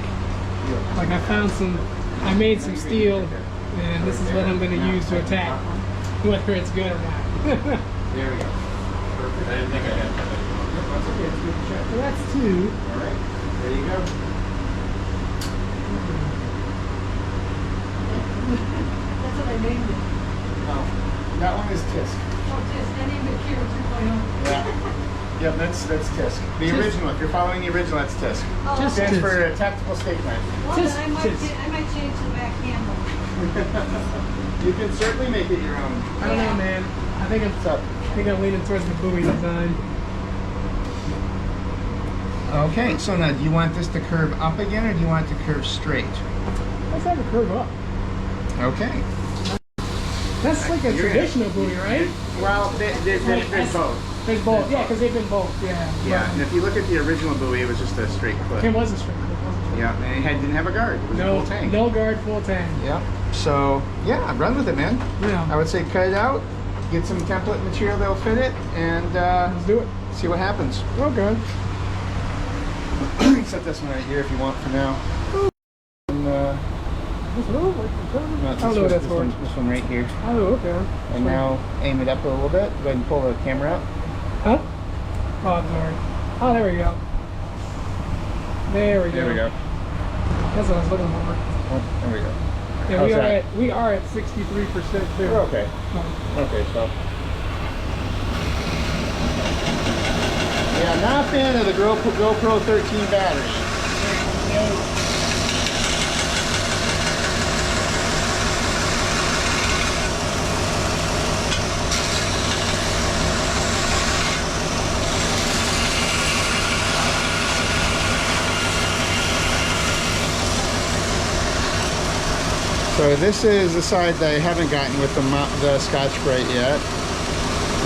Like I made some steel, and this is what I'm going to use to attack, whether it's good or not. There we go. Perfect. I didn't think I had that. That's okay. It's good to check. So that's 2. All right. There you go. That's what I named it. No, that one is Tisk. Oh, just, I named it Kira 2.0. Yeah. Yep, that's Tisk. The original. If you're following the original, that's Tisk. Oh, Just Stands Tisk. for Tactical Steak Knife. well, Tisk, then tisk. I might change the back handle. You can certainly make it your own. I don't know, man. I think I'm leaning towards the buoy design. Okay, so now do you want this to curve up again, or do you want it to curve straight? Let's have it curve up. Okay. That's like a You're traditional buoy, right? Well, there's both. There's both. Yeah, because they've been both. Yeah. Yeah, and if you look at the original buoy, it was just a straight clip. It was a straight. It wasn't straight. Yeah, and it didn't have a guard. It was a No, full tank. no guard, full tank. Yep. So, yeah, run with it, man. I Yeah. would say cut it out, get some template material that'll fit it, and Let's do it. see what happens. Okay. Set this one right here if you want for now. And, This one? no, I don't know what that's for. This one right here. Oh, okay. And now aim it up a little bit. Go ahead and pull the camera out. Huh? Oh, I'm sorry. Oh, there we go. There we go. That's what I was looking for. Oh, there we go. Yeah, How's we are at 63% too. We're okay. Oh. Okay, so. Yeah, I'm not a fan of the GoPro 13 battery. So this is the side that I haven't gotten with the Scotch-Brite yet.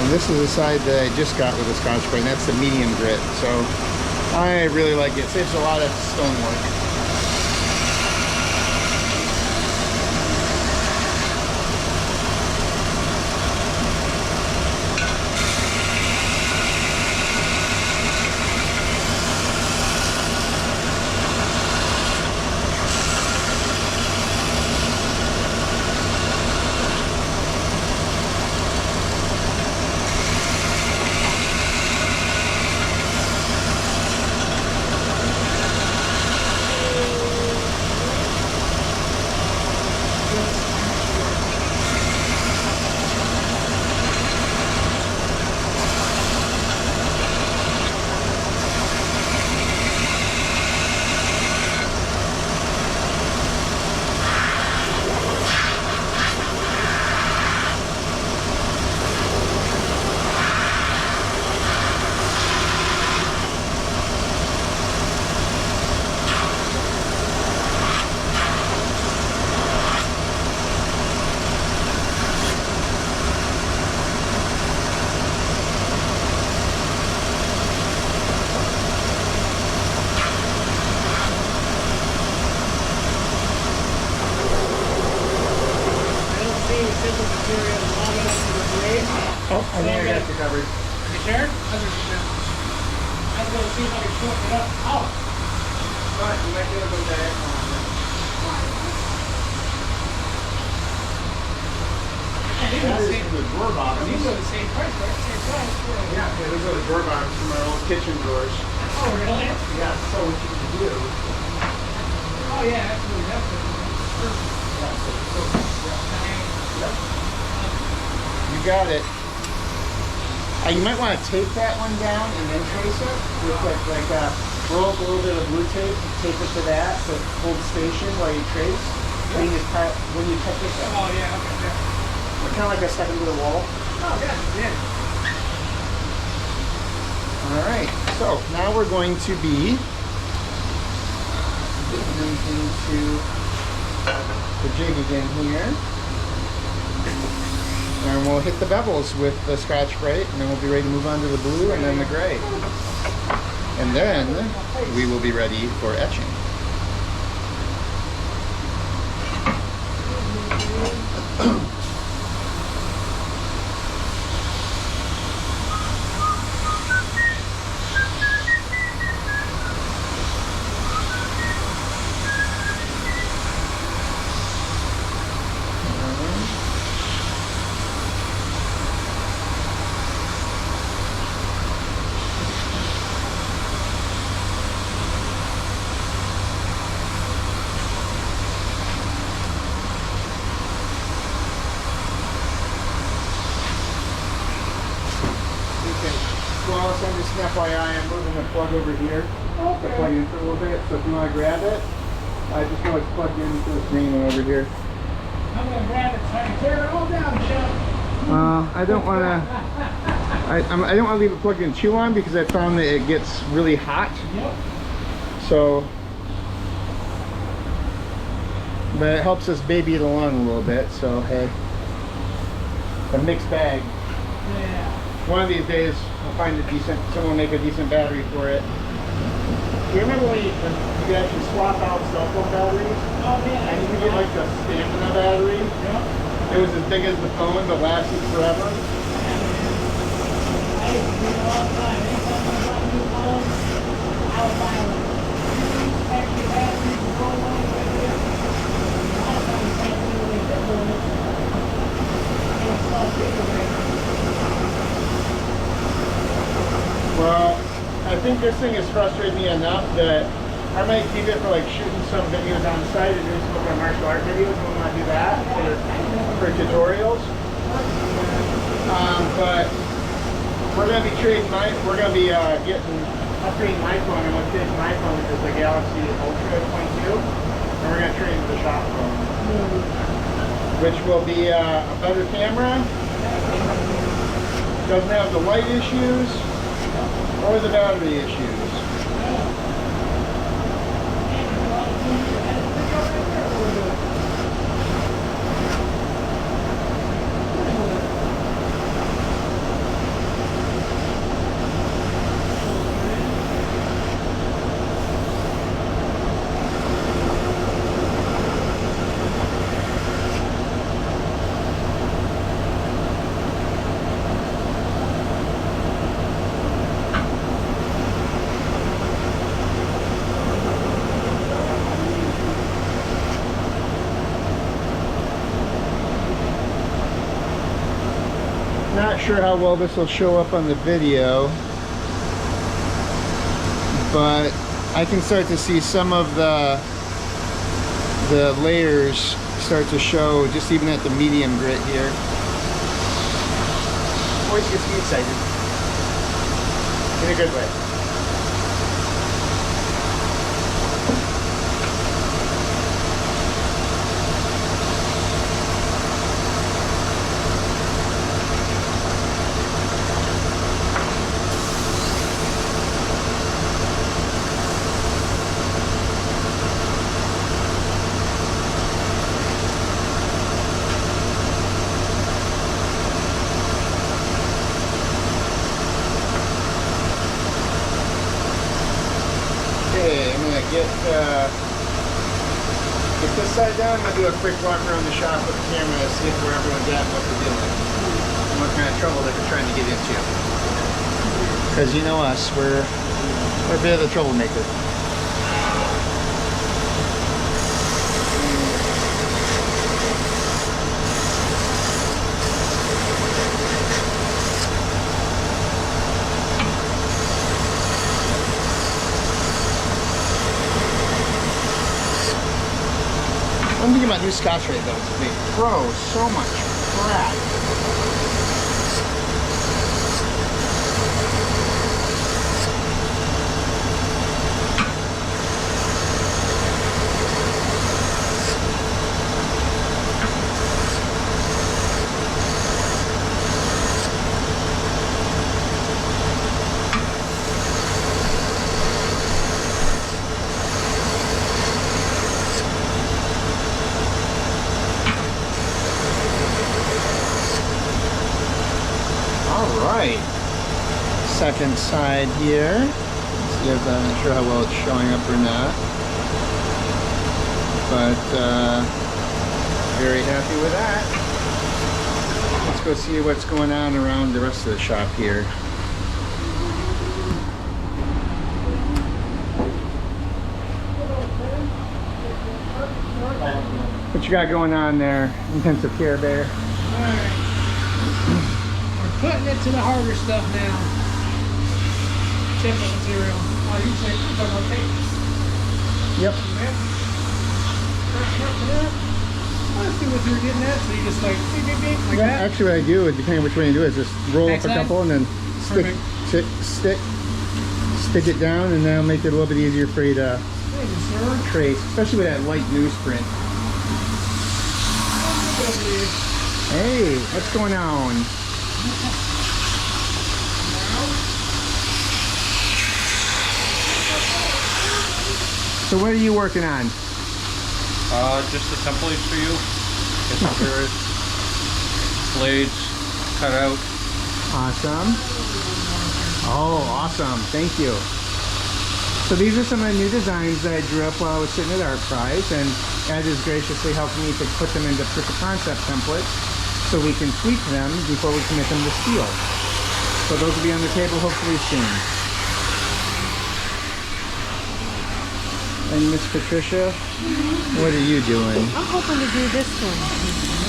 And this is the side that I just got with the Scotch-Brite, and that's the medium grit. So I really like it. It saves a lot of stonework. Oh, I think I got you covered. You sure? I was going to see if I could shorten it up. Oh! But you might be able to go diagonal on that. These are the same. the drawer bottoms. These are the same price, right? Same price. Yeah, these are the drawer bottoms from our old kitchen drawers. Oh, really? Yeah, so what you can do. Oh, yeah, absolutely. Definitely. You got it. You might want to tape that one down and then trace it with roll up a little bit of blue tape, tape it to that so it holds station while you trace. When you cut this out. Oh, yeah, okay. Yeah. Kind of like I step into the wall. Oh, yeah. All right, so now we're going to be getting them into the jig again here. And we'll hit the bevels with the Scotch-Brite, and then we'll be ready to move on to the blue and then the gray. And then we will be ready for etching. Well, so I'm just an FYI, I'm moving the plug over here to plug in for a little bit. So if you want to grab it, I just know it's plugged into this green one over here. I'm going to grab it so I can tear it all down, Chuck. I don't want to. I don't want to leave it plugged in too long because I found that it gets really hot. Yep. So, but it helps us baby it along a little bit. So hey, a mixed bag. Yeah. One of these days, I'll find a decent. Someone will make a decent battery for it. You remember when you could actually swap out cell phone batteries? Oh, yeah. And you could get like the stamina battery. Yep. It was as big as the phone, but lasted forever. I used to do it all the time. Anytime I bought a new phone, I would buy extra batteries and roll one with it. A lot of times, I can't do it with it. It was so big. Well, I think this thing has frustrated me enough that I might keep it for like shooting some videos on the side and doing some of our martial art videos when we want to do that for tutorials. But we're going to be trading we're going to be upgrading my phone, and what's in my phone is the Galaxy Ultra 22, and we're going to trade with the shop phone, which will be a better camera, doesn't have the light issues or the battery issues. Not sure how well this will show up on the video, but I can start to see some of the layers start to show just even at the medium grit here. Always gets me excited in a good way. Get this side down. I'm going to do a quick walk around the shop with the camera to see where everyone's at and what they're doing and what kind of trouble that they're trying to get into. Because you know us, we're a bit of a troublemaker. One thing about new Scotch-Brite though is they throw so much crap. right. Second side here. Let's see if I'm not sure how well it's showing up or not. But very happy with that. Let's go see what's going on around the rest of the shop here. What you got going on there, Intensive Care Bear? Alright. We're putting it to the harder stuff now. Chipper material. Oh, you say you're talking about tape? Yep. I see what you were getting at, so you just like beep, beep, beep, like Well, that. actually what I do, depending on which way you do it, is just roll up a Backside? couple and then stick it down, and that'll make it a little bit easier for you to Thank you, sir. trace, especially with that light newsprint. Hey, what's going on? So what are you working on? Just the templates for you. Get some various blades cut out. Awesome. Oh, awesome. Thank you. So these are some of the new designs that I drew up while I was sitting at Art Prize, and Ed has graciously helped me to put them into proof of concept templates so we can tweak them before we commit them to steel. So those will be on the table hopefully soon. And Miss Patricia, what are you doing? I'm hoping to do this one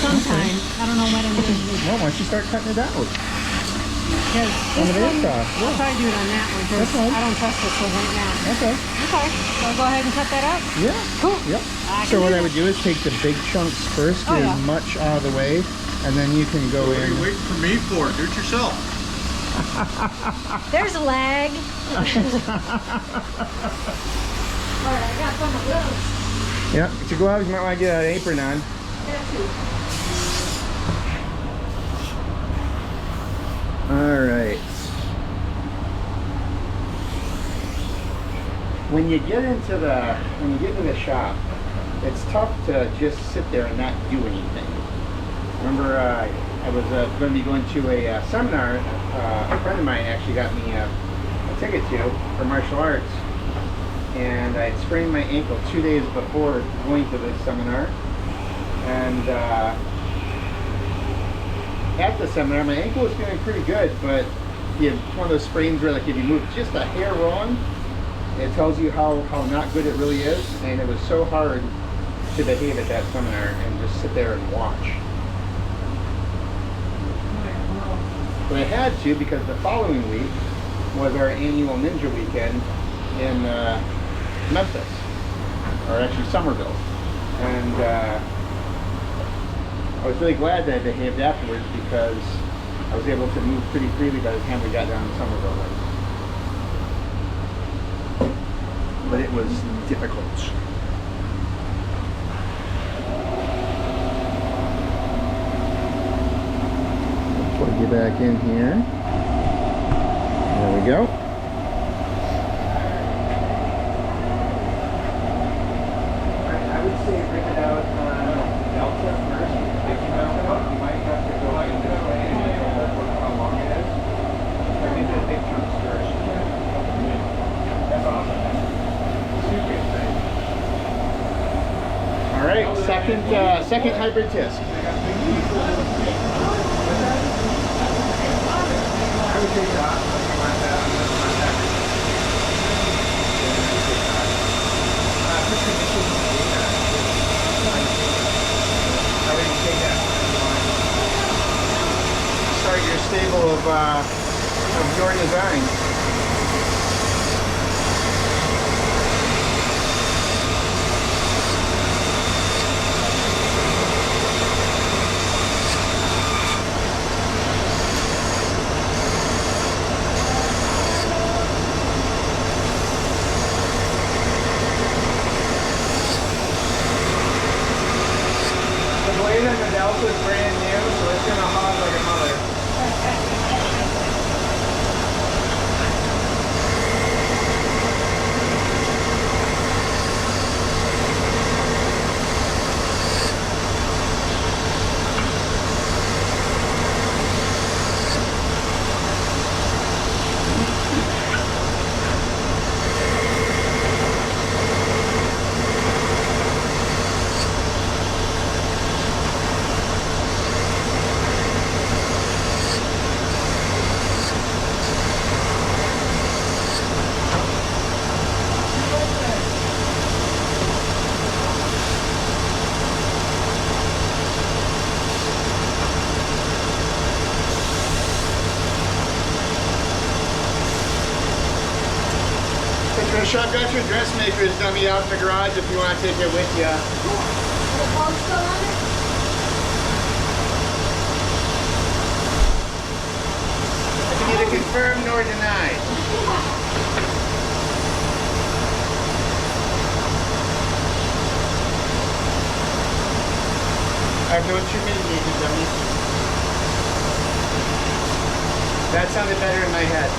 sometime. I don't know when I'm going to do. Well, why don't you start cutting it out? Because On this the one, aircraft. I'll try to do it on that one because That's fine. I don't trust this one right now. Okay. Okay, so I'll go ahead and cut that out. Yeah. Cool. Yep. I So can what do I that. would do is take the big chunks first, Oh, get yeah. as much out of the way, and then you can go in. waiting for me for? Do it yourself. There's a lag. Alright, I got some of those. Yeah, to go out, you might want to get an apron on. All right. When you get into the shop, it's tough to just sit there and not do anything. Remember, I was going to be going to a seminar. A friend of mine actually got me a ticket to for martial arts, and I had sprained my ankle 2 days before going to this seminar. And at the seminar, my ankle was feeling pretty good, but it's one of those sprains where, like, if you move just a hair wrong, it tells you how not good it really is. And it was so hard to behave at that seminar and just sit there and watch. But I had to, because the following week was our annual Ninja Weekend in Memphis, or actually Somerville. And I was really glad that I behaved afterwards, because I was able to move pretty freely by the time we got down to Somerville. But it was difficult. Plug you back in here. There we go. I would say bring it out Delta first. If you mess it up, you might have to go into it and how long it is. I think the big chunks first. That's awesome. All right, second hybrid disc. Start your stable of your design. The blade on the Delta is brand new, so it's going to hog like a mother. sure I've got your dressmakers dummy out in the garage if you want to take it with you. I can neither confirm nor deny. I have no treatment needed, dummy. That sounded better in my head.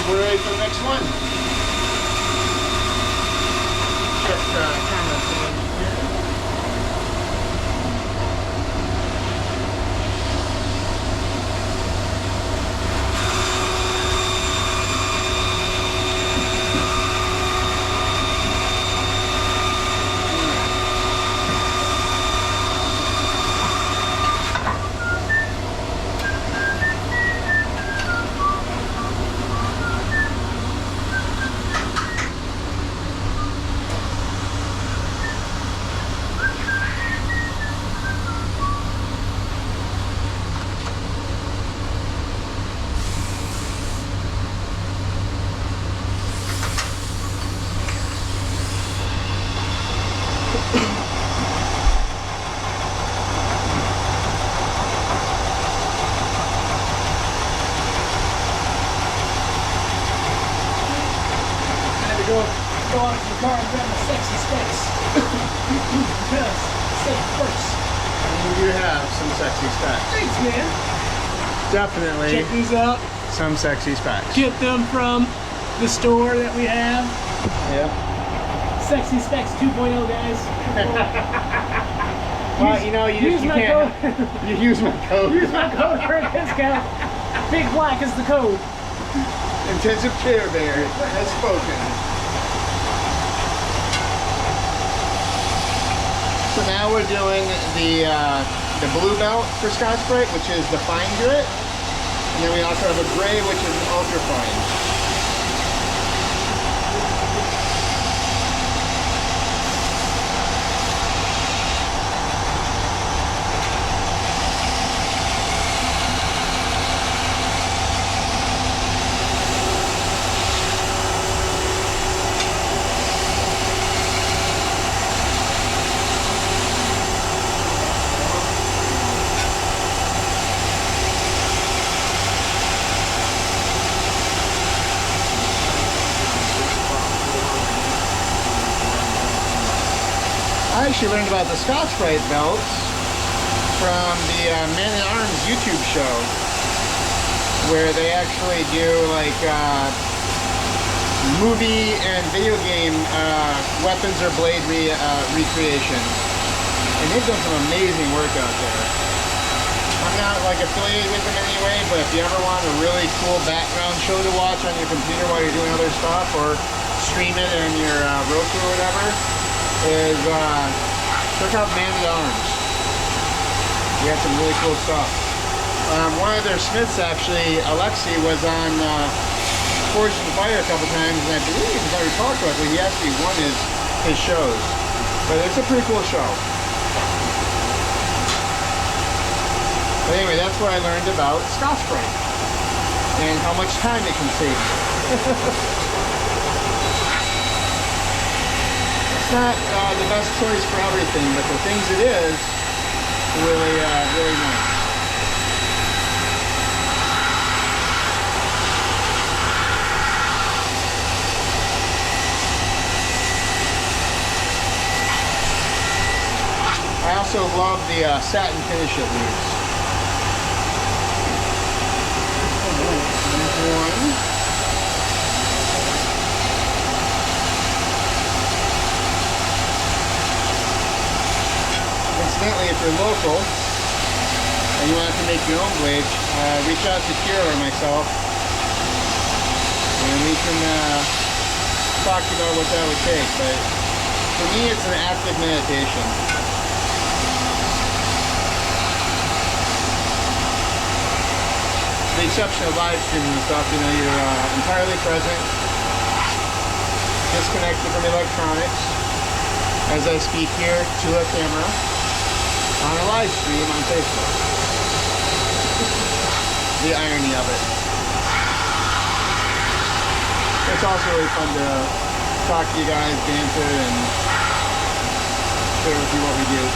We're ready for the next one. Just kind of go out to the car and grab my sexy specs. Because safe first. you do have some sexy specs. Thanks, man. Definitely Check these out. some sexy specs. Get them from the store that we have. Yep. Sexy Specs 2.0, guys. Well, you know, you can't. You use my code. Use my code for a discount. Big Black is the code. Intensive Care Bear has spoken. So now we're doing the blue belt for Scotch-Brite, which is the fine grit, and then we also have a gray, which is an ultra fine. I actually learned about the Scotch-Brite belts from the Man at Arms YouTube show, where they actually do like movie and video game weapons or blade recreations, and they've done some amazing work out there. I'm not like affiliated with them anyway, but if you ever want a really cool background show to watch on your computer while you're doing other stuff, or stream it in your Roku or whatever, is check out Man at Arms. We have some really cool stuff. One of their smiths, actually, Alexi, was on Forged in Fire a couple times, and I believe, if I recall correctly, he actually won his shows. But it's a pretty cool show. But anyway, that's where I learned about Scotch-Brite and how much time it can save you. It's not the best choice for everything, but the things it is, really, really nice. I also love the satin finish it leaves. There's one. Incidentally, if you're local and you want to make your own blades, reach out to Kira or myself, and we can talk about what that would take. But for me, it's an active meditation. With the exception of live streaming and stuff, you know, you're entirely present, disconnected from electronics, as I speak here to a camera on a live stream on Facebook. The irony of it. It's also really fun to talk to you guys, banter, and share with you what we do.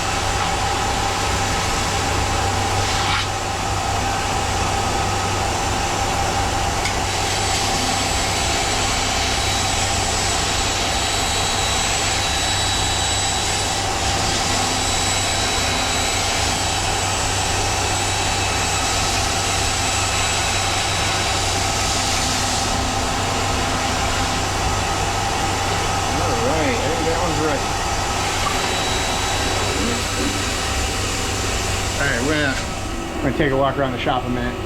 Alright, we're gonna take a walk around the shop a minute.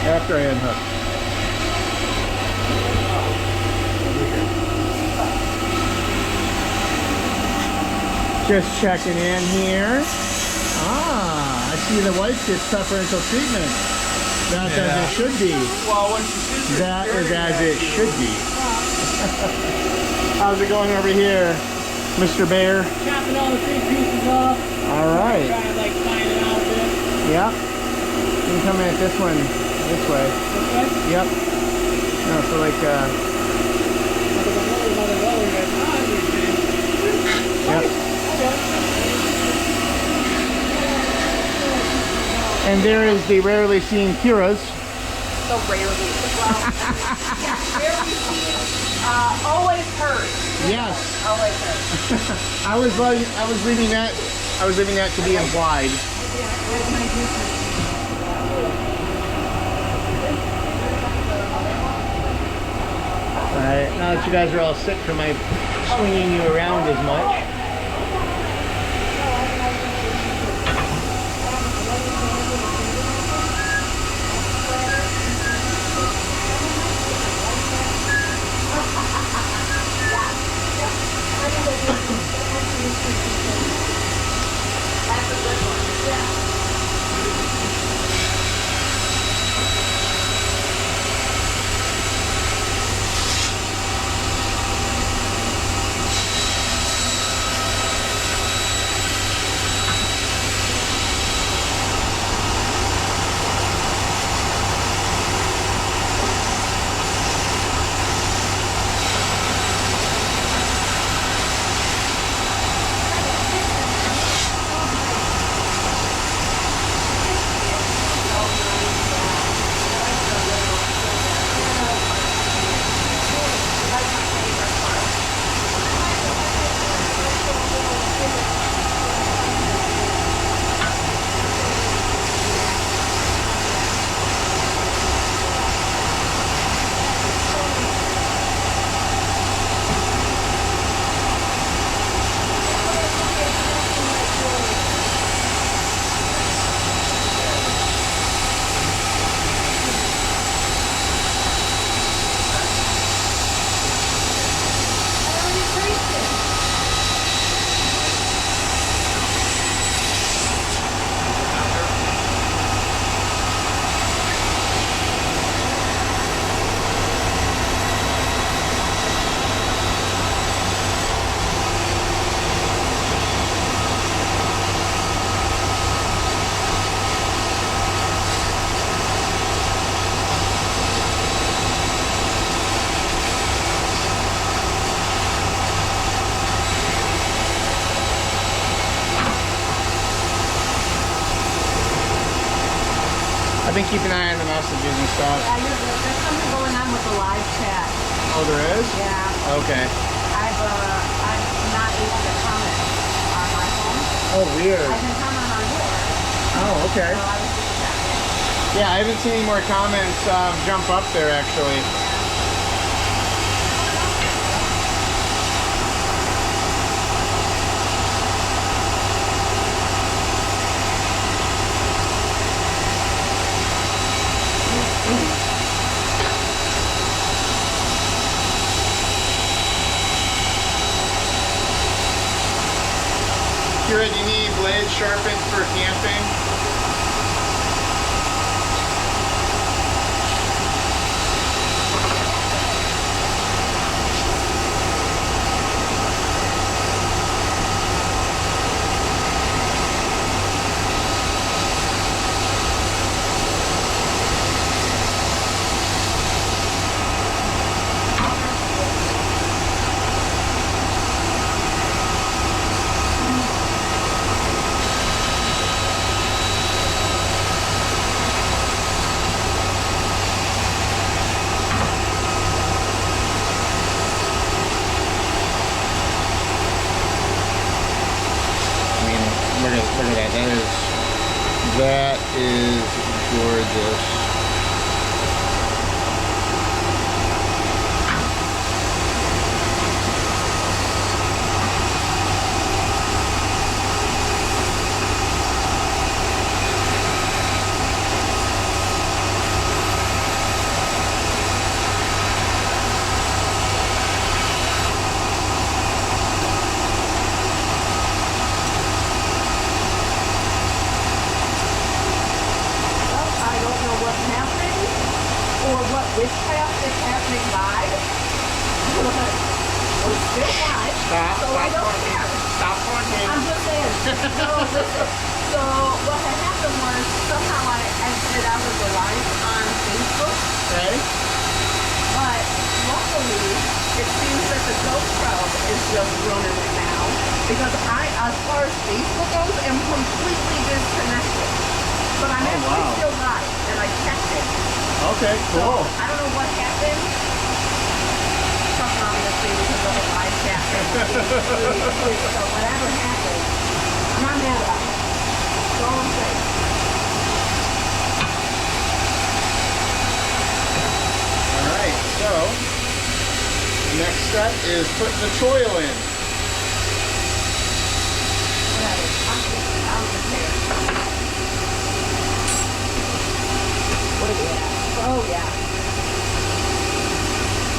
After I unhook. Just checking in here. Ah, I see the wife gets preferential treatment. That's as it should be. Well, once you see That is as it should be. How's it going over here, Mr. Bear? chopping all the big pieces off. Alright. Try to like fine it out a bit. Yep. You can come in at this one this way. This way? Yep. No, so like Yep. And there is the rarely seen Kira's. So rarely. Well, yeah, rarely seen. Always heard. Yes. Always heard. I was leaving that to be implied. Alright, now that you guys are all sick from my swinging you around as much. I've been keeping an eye on the messages and stuff. Yeah, there's something going on with the live chat. Oh, there is? Yeah, Okay. I'm not able to comment Oh, weird. I've been commenting on yours, Oh, okay. so I was just checking. Yeah, I haven't seen any more comments jump up there actually. Kira, do you need blades sharpened for camping? Look at that. That is gorgeous. I don't know what's happening or what witchcraft is happening live. We're still live, so I don't care. Stop talking. I'm just saying. No, listen. So what had happened was somehow I exited out of the live on Facebook, Okay. but luckily it seems that the GoPro is just running it now because I, as far as Facebook goes, am completely disconnected. But I'm actually wow. still live, and I checked it. Okay, So cool. I don't know what happened. Something obviously because of the live chat thing. So whatever happened, I'm not mad about it. That's all I'm saying. Alright, so the next step is putting the choil in. Whatever. I'm just there. What are we at? Oh yeah.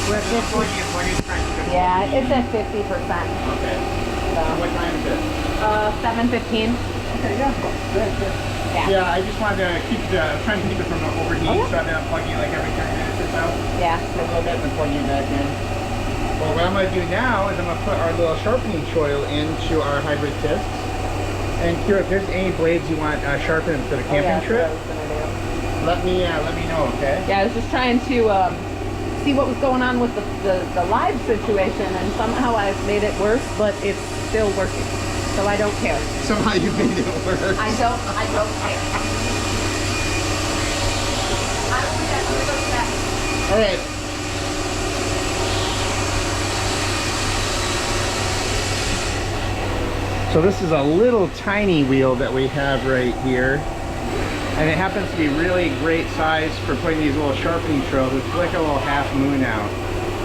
We're at 50. What are you trying to do? Yeah, it's at 50%. Okay. So, What time is it? 7:15. Okay, yeah. Good, good. Yeah. Yeah, I just wanted to trying to keep it from overheating, Oh, yeah. so I've been unplugging it like every 10 minutes or so. Yeah. A little bit before you back in. Well, what I'm going to do now is I'm going to put our little sharpening choil into our hybrid discs. And Kira, if there's any blades you want sharpened for the camping trip, let me know, okay? Yeah, I was just trying to see what was going on with the live situation, and somehow I've made it worse, but it's still working. So I don't care. Somehow you made it work. I don't care. I don't think that's what it says. All right. So this is a little tiny wheel that we have right here. And it happens to be really great size for putting these little sharpening drills. It's like a little half moon out.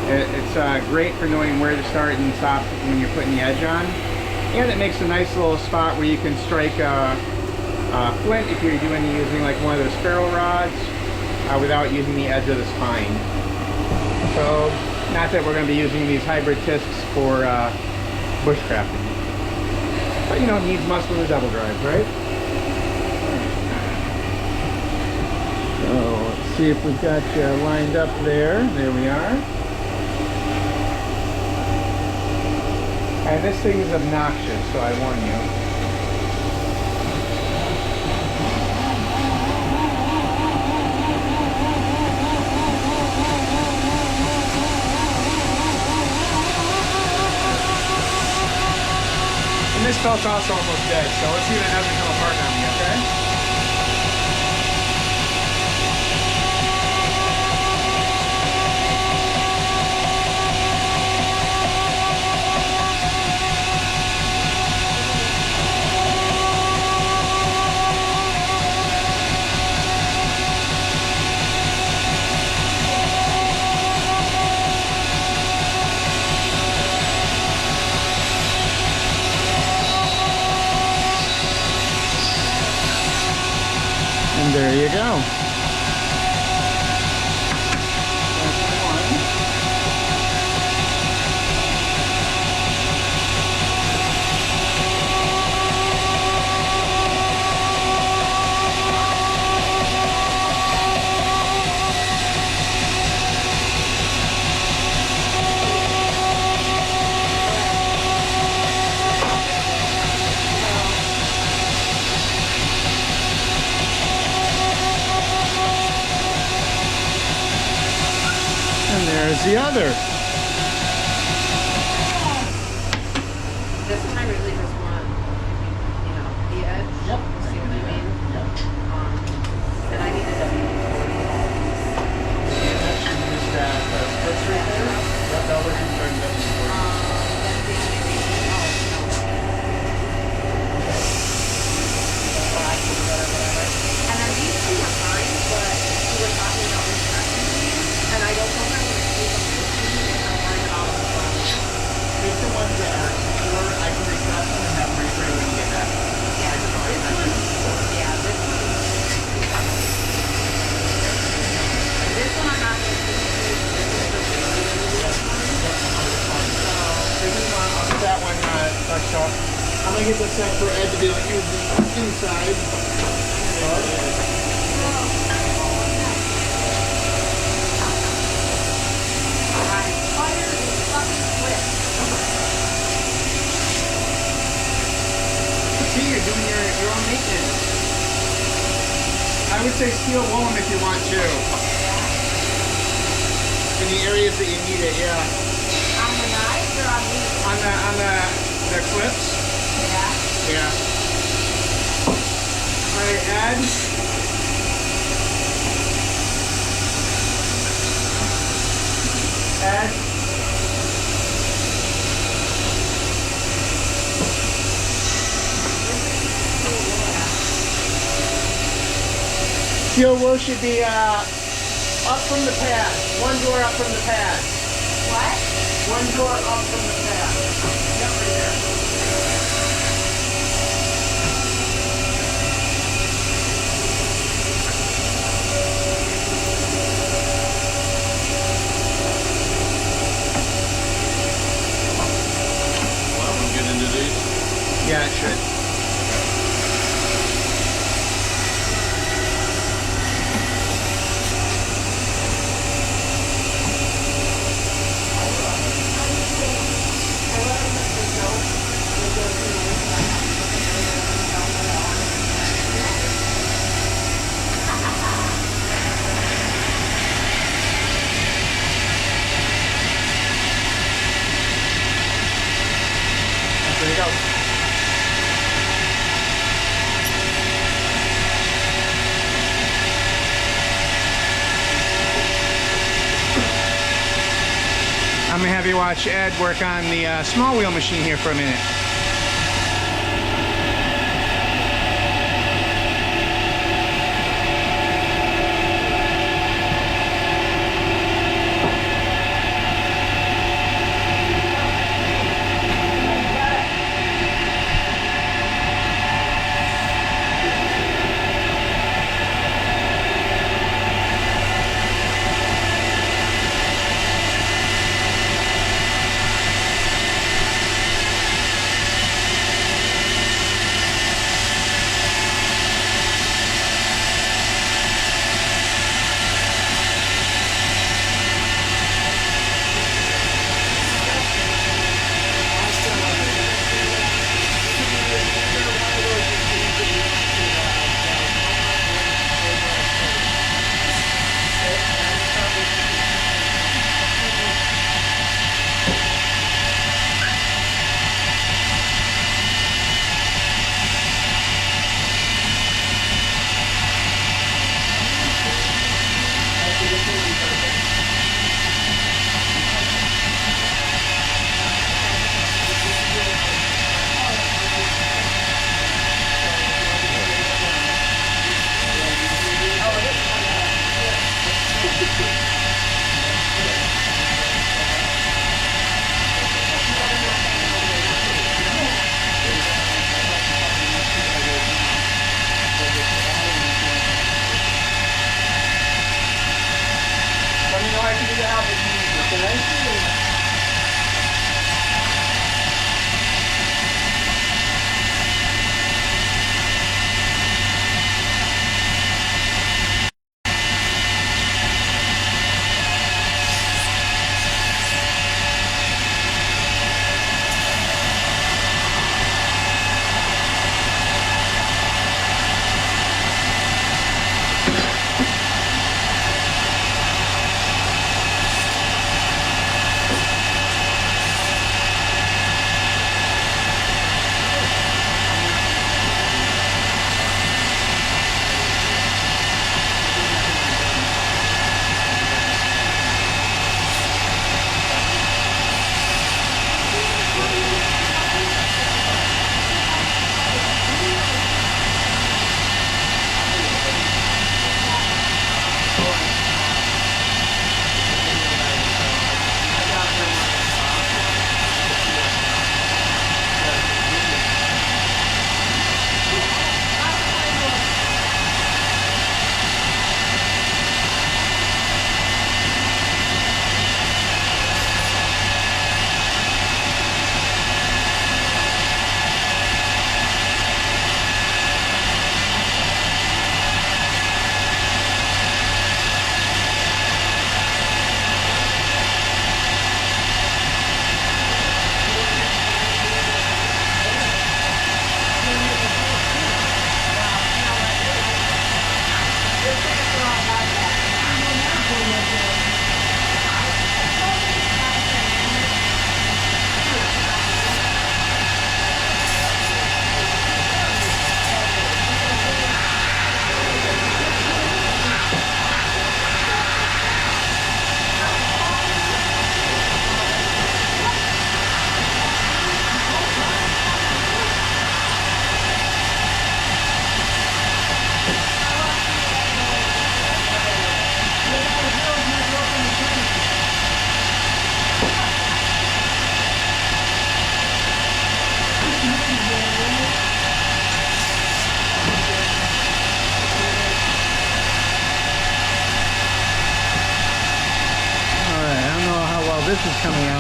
It's great for knowing where to start and stop when you're putting the edge on. And it makes a nice little spot where you can strike a flint if you're using like one of those ferrule rods without using the edge of the spine. So, not that we're going to be using these hybrid discs for bushcrafting. But you know, it needs must with a double drive, right? So, let's see if we've got you lined up there. There we are. And this thing is obnoxious, so I warn you. And this belt's also almost dead, so let's see if it doesn't come apart on me, okay? There you go. And there's the other. This one I really just want, you know, the edge. Yep. See what I mean? Yep. And I need a WD-40. And then these two are fine, but we were talking about refreshing these, and I don't know if I want to keep them if I'm worried about them. These are ones that are secure. I can request them and have them ready when you get back. Yeah, this one. This one I'm not going to keep. This is I'll get that one touched up. I'm gonna get this set for Ed to be able to use the inside. See, you're doing your own maintenance. I would say steel wool them if you want to. In the areas that you need it, yeah. On the knives or on these? On the clips. Yeah. Yeah. All right, Ed. Ed. Steel wool should be up from the pad. One door up from the pad. What? One door up from the pad. Yep, right there. Well, we'll get into these. Yeah, it should. There you go. I'm gonna have you watch Ed work on the small wheel machine here for a minute.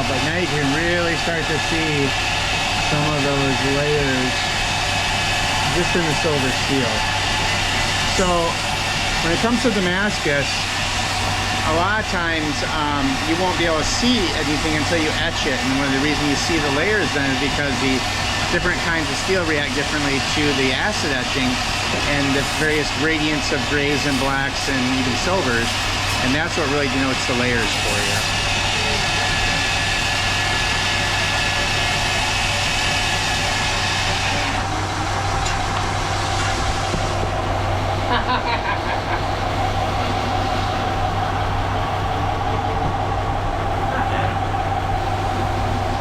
but now you can really start to see some of those layers just in the silver steel. So when it comes to Damascus, a lot of times you won't be able to see anything until you etch it, and one of the reasons you see the layers then is because the different kinds of steel react differently to the acid etching and the various gradients of grays and blacks and even silvers, and that's what really denotes the layers for you.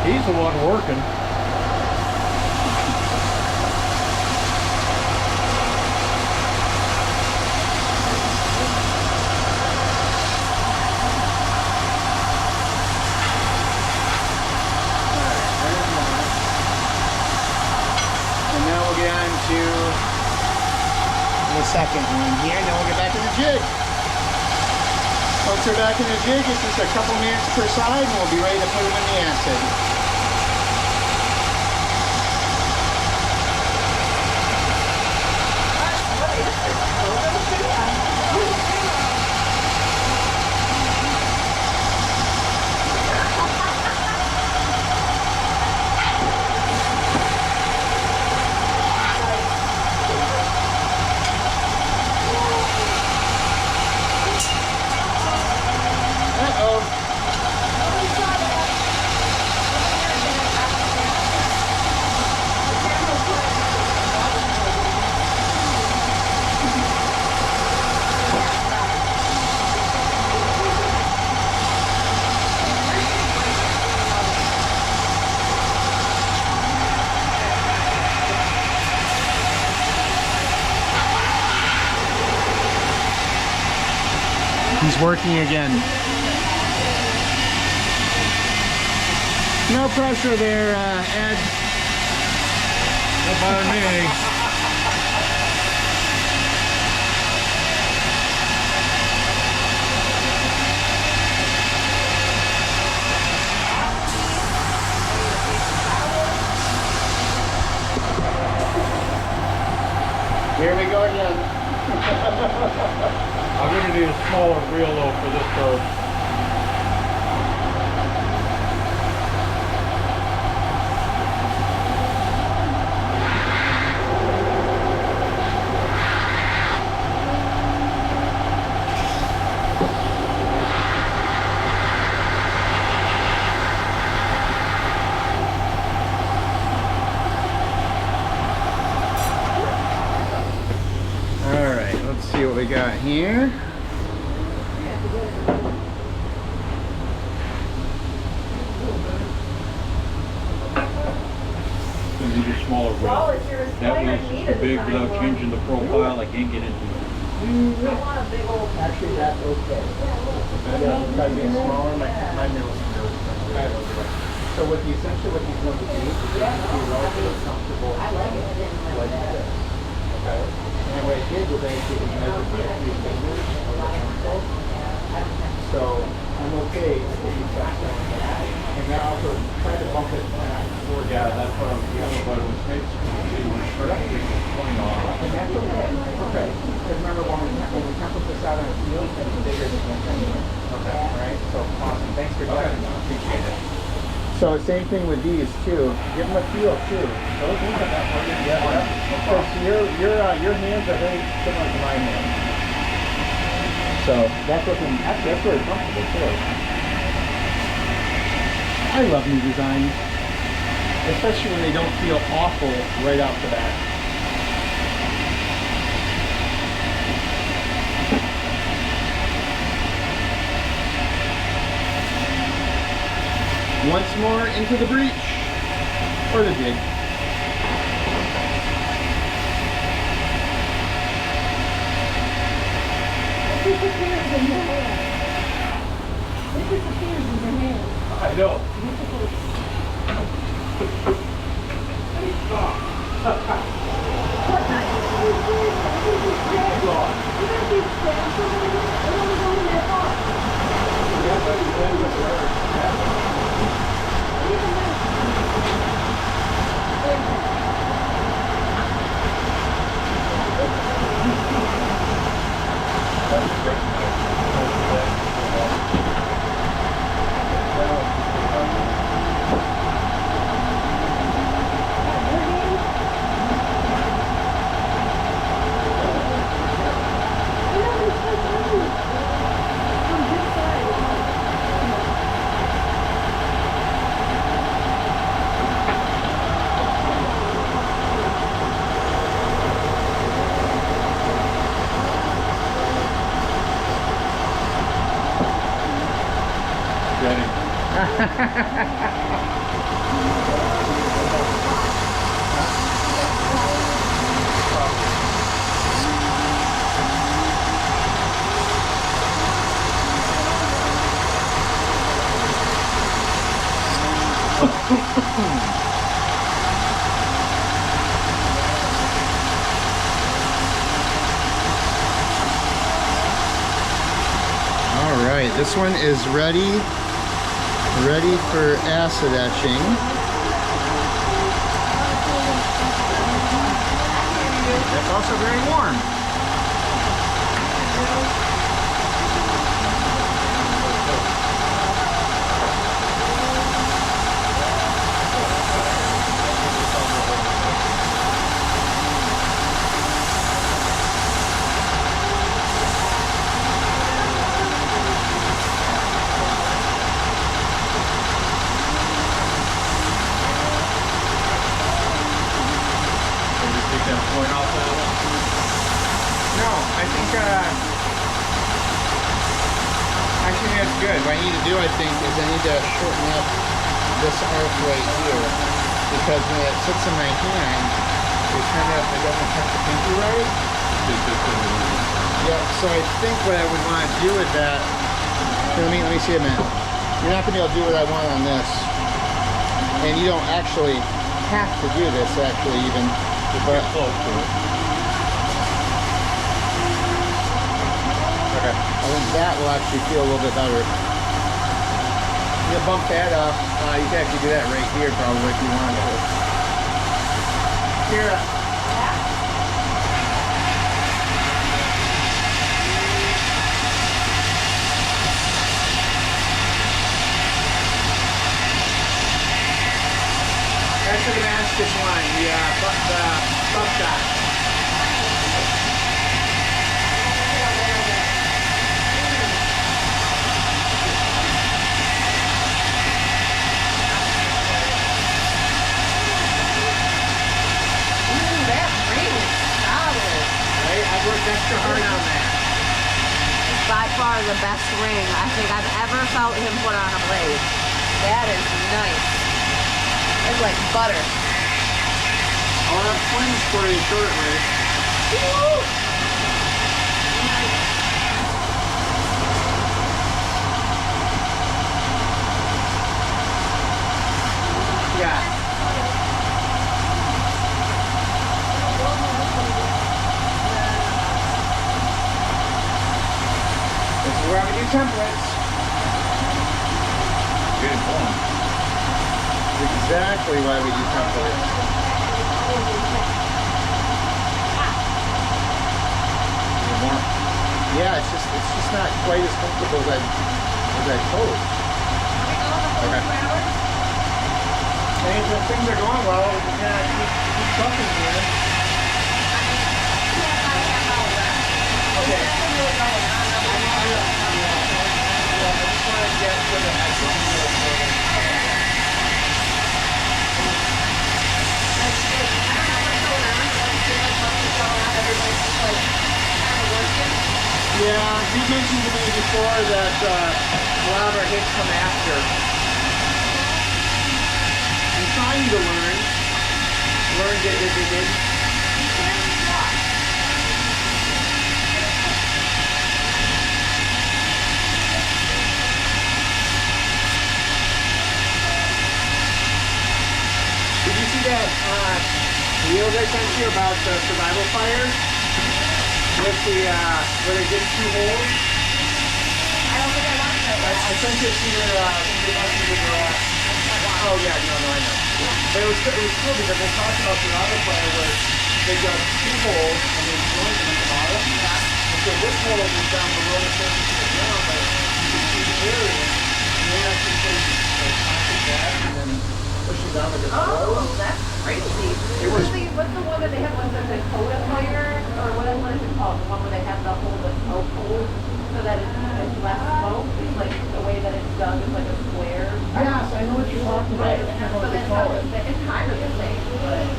He's the one working. And now we'll get on to the second one here, and then we'll get back in the jig. Once we're back in the jig, it's just a couple minutes per side, and we'll be ready to put them in the acid. He's working again. No pressure there, Ed. Not by me. Here we go again. I'm going to need a smaller reel though for this curve. Alright, let's see what we got here. Gonna need a smaller reel. That was too big without changing the profile. I can't get into it. Actually, that's okay. Yeah, because being smaller, my middle finger is so what the essentially what he's going to do is be relatively comfortable like this. Okay? And what it did was actually measure my 3 fingers of the pencil. So I'm okay if you touch that. And then also try to bump it back. Yeah, that's what I'm feeling, but it was made going on. And that's okay. Okay. Because remember when we pencil this out on a field, it's bigger than this anyway. Okay. Right? So awesome. Thanks for joining. Appreciate it. So same thing with these too. Give them a feel too. Those things are that hard to get. Because your hands are very similar to my hands. So that's very comfortable too. I love new designs, especially when they don't feel awful right off the bat. Once more into the breach, or the jig. It disappears in your hand. It disappears in your hand. I know. All right, this one is ready for acid etching. It's also very warm. Take that point off that one. No, I think actually that's good. What I need to do, I think, is I need to shorten up this arc right here, because when it sits in my hand, it doesn't touch the pinky right. Yeah, so I think what I would want to do with that, let me see a minute. You're not going to be able to do what I want on this, and you don't actually have to do this actually even, but Close to it. I think that will actually feel a little bit better. You bump that up. You can actually do that right here probably if you wanted to. Kira. That's the Damascus line, the buckshot. That ring is solid. Right? I worked extra hard on that. By far the best ring I think I've ever felt him put on a blade. That is nice. It's like butter. I'll have twins for you shortly. Yeah. This is where I'm gonna do templates. Get it going. Exactly why we do templates. More. Yeah, it's just not quite as comfortable as I hoped. Okay. And if things are going well, we can kind of keep trucking here. Okay. I just want to get to the Yeah, he mentioned to me before that a lot of our hits come after. I'm trying to learn. Did. Did you see that reel I sent you about the survival fire? With the, where they did 2 holes? I don't think I watched that. I sent it to your, oh yeah, no, I know. But it was cool because they talked about the survival fire where they dug 2 holes and they joined them at the bottom. And so this hole was down below the surface of the ground, but you can see the area. And they actually put like plastic bags and then push it down like a hole. Oh, that's crazy. What's the one that they have? Was it the Coda fire? Or what is it called? The one where they have the whole smoke hole so that it's less smoke? It's like the way that it's done is like a square. Yes, I know what you're talking about. I don't know what they call it. It's kind of the same, but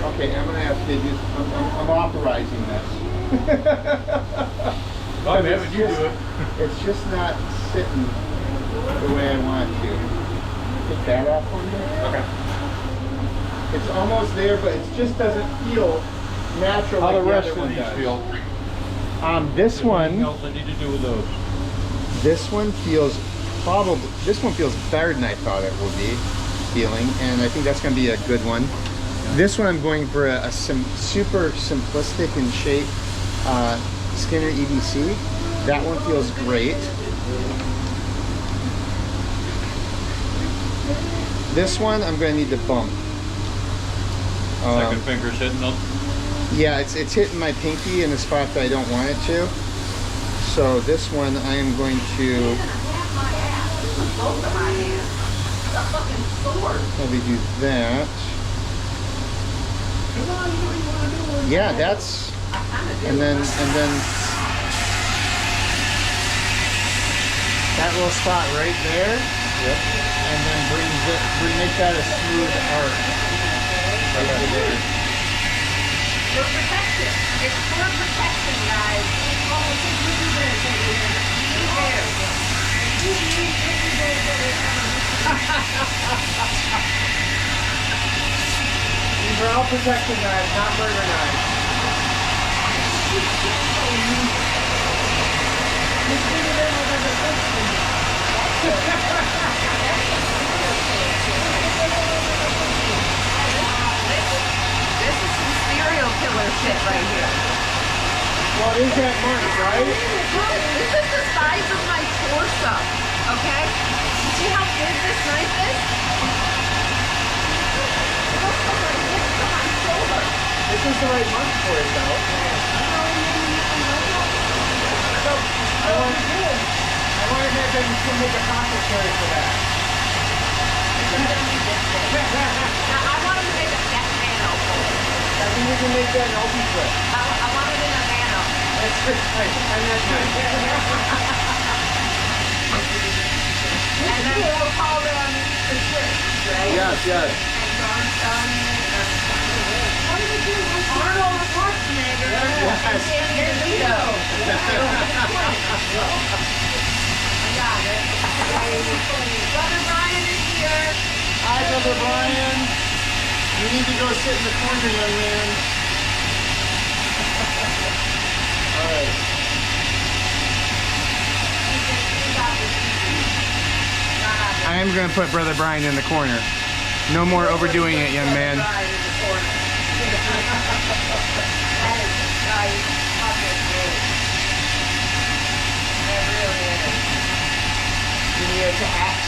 Okay, I'm gonna have to use, I'm authorizing this. Oh, man, would you do it? It's just not sitting the way I want to. Take that off for me. Okay. It's almost there, but it just doesn't feel natural How like the rest other of one these does. feel? This Anything one, else I need to do with those? this one feels better than I thought it would be feeling, and I think that's going to be a good one. This one I'm going for a super simplistic in shape Skinner EDC. That one feels great. This one I'm going to need to bump. Second finger's hitting them. Yeah, it's hitting my pinky in a spot that I don't want it to. So this one I am going to maybe do that. Yeah, that's and then that little spot right there. Yep. And then make that a smooth arc. Right there. For protection. It's for protection, guys. These are all protection knives, not murder knives. This is some serial killer shit right here. Well, it is that much, right? This is the size of my torso, okay? See how big this knife is? It goes from my hip to my shoulder. This is the right month for it, though. So, I want to have them to make a pocket carry for that. Now, I wanted to make a nano. I think we can make that an open flip. I wanted it in a nano. That's good. And that's nice. And then we'll call them the shits, right? Yes, yes. Arnold Schwarzenegger and Danny DeVito. I got it. Brother Brian is here. Hi, Brother Brian. You need to go sit in the corner, young man. All right. I am going to put Brother Brian in the corner. No more overdoing it, young man. You need it to act.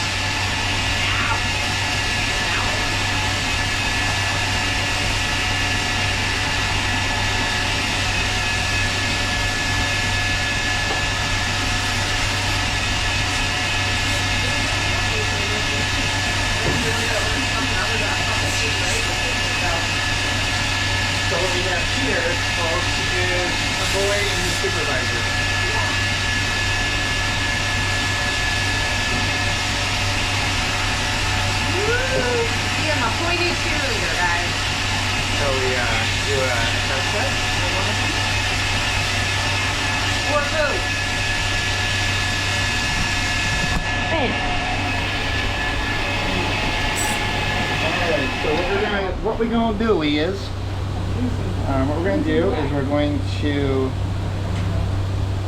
So what we have here, folks, is a boy and the supervisor. See, I'm a pointy cheerleader, guys. So we do a sunset. Or food. Alright, so what we're gonna do is we're going to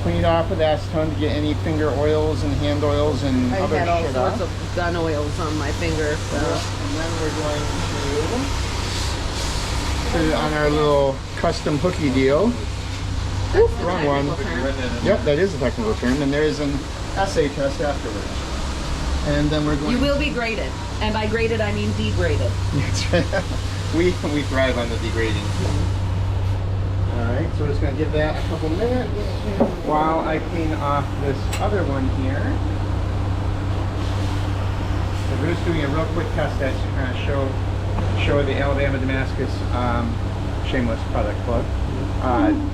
clean it off with acetone to get any finger oils and hand oils and I other had all shit sorts off. of gun oils on my finger, so. And then we're going to put it on our little custom hooky deal. That's the Wrong one. technical term. Yep, that is a technical term, and there is an essay test afterwards. And then we're going You will be graded. And by graded, I mean degraded. That's right. we thrive on the degrading. Alright, so we're just going to give that a couple minutes while I clean off this other one here. So we're just doing a real quick test that to kind of show the Alabama Damascus shameless product plug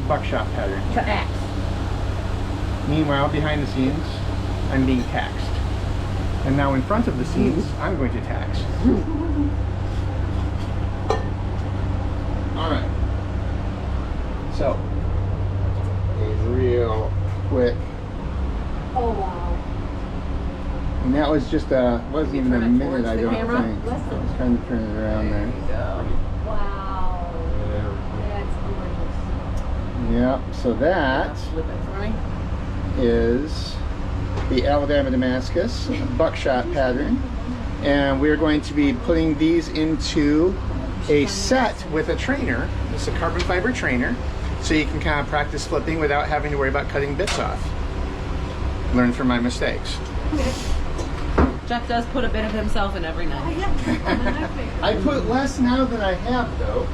buckshot pattern. To axe. Meanwhile, behind the scenes, I'm being taxed. And now in front of the scenes, I'm going to tax. Alright. So, a real quick. Oh, wow. And that was was just wasn't even a turn it minute, towards I the don't camera? think. I was trying to turn it around there. Wow. That's gorgeous. Yep, so that Flip it for me. is the Alabama Damascus buckshot pattern. And we're going to be putting these into a set with a trainer. It's a carbon fiber trainer, so you can kind of practice flipping without having to worry about cutting bits off. Learn from my mistakes. Jeff does put a bit of himself in every night. I put less now than I have, though.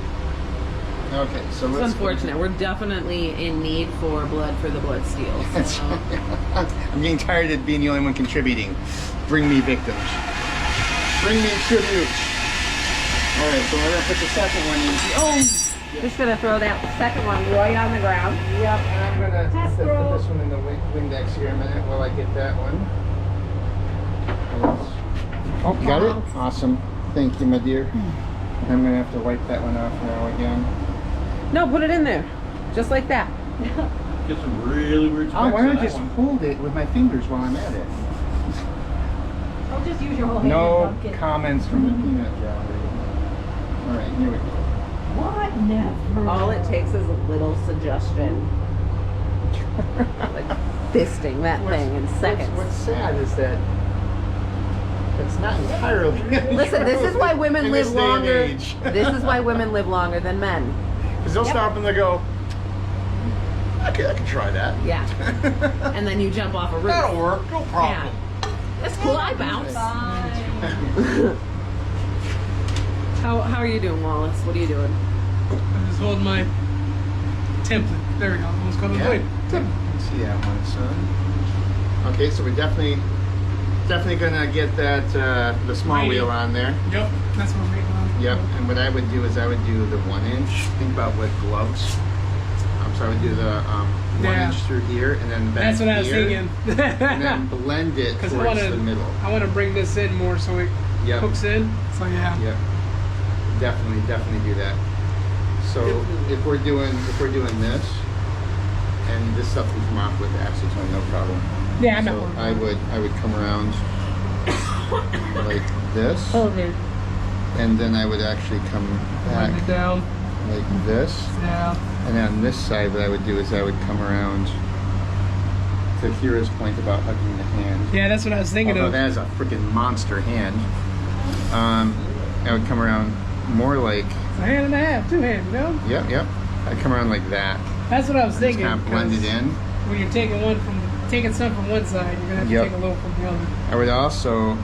Okay, so It's let's. unfortunate. We're definitely in need for blood for the blood steal. So. I'm getting tired of being the only one contributing. Bring me victims. Bring me tribute. All right, so we're gonna put the second one in. Oh, Just gonna throw that second one right on the ground. yep. And I'm gonna Test put roll. this one in the Windex here a minute while I get that one. Oh, got it. Awesome. Thank you, my dear. I'm gonna have to wipe that one off now again. No, put it in there, just like that. Get some really weird Oh, why specs don't on I just that one. hold it with my fingers while I'm at it? I'll just use your whole hand. No bucket. comments from the peanut gallery. All right, here we go. What? Never. All it takes is a little suggestion. Like fisting that thing in seconds. What's sad is that it's not entirely. Listen, this is why women in live this day and longer. age. This is why women live longer than men. Because they'll stop and they go, I could try that. Yeah. And then you jump off a roof. That'll work, no problem. That's cool. I bounce. Fine. How are you doing, Wallace? What are you doing? I'm just holding my template. There we go. Almost got it. Yeah. Wait. See that one, son. Okay, so we're definitely gonna get that the small Mighty. wheel on there. Yep. That's what I'm waiting on. Yep, and what I would do is I would do the 1 inch. Think about what gloves. So I would do the 1 Yeah. inch through here and then back That's what I was here, thinking. and then blend it Because towards the middle. I want to bring this in more so it Yep. hooks in. So yeah. Yep. Definitely do that. So if we're doing this, and this stuff will come off with acetone, no problem. Yeah, I'm not So worried. I would come around like this, Okay. and then I would actually come Wind back it down. like this. Yeah. And then on this side, what I would do is I would come around to Kira's point about hugging the hand. Yeah, that's what I was thinking Although of. that is a freaking monster hand. I would come around more like, It's a hand and a half, 2 hands, you know? yep. I'd come around like that. That's what I was And just thinking. kind of blend it 'cause in. When you're taking some from one side, you're gonna have to Yep. take a little from the other. I would also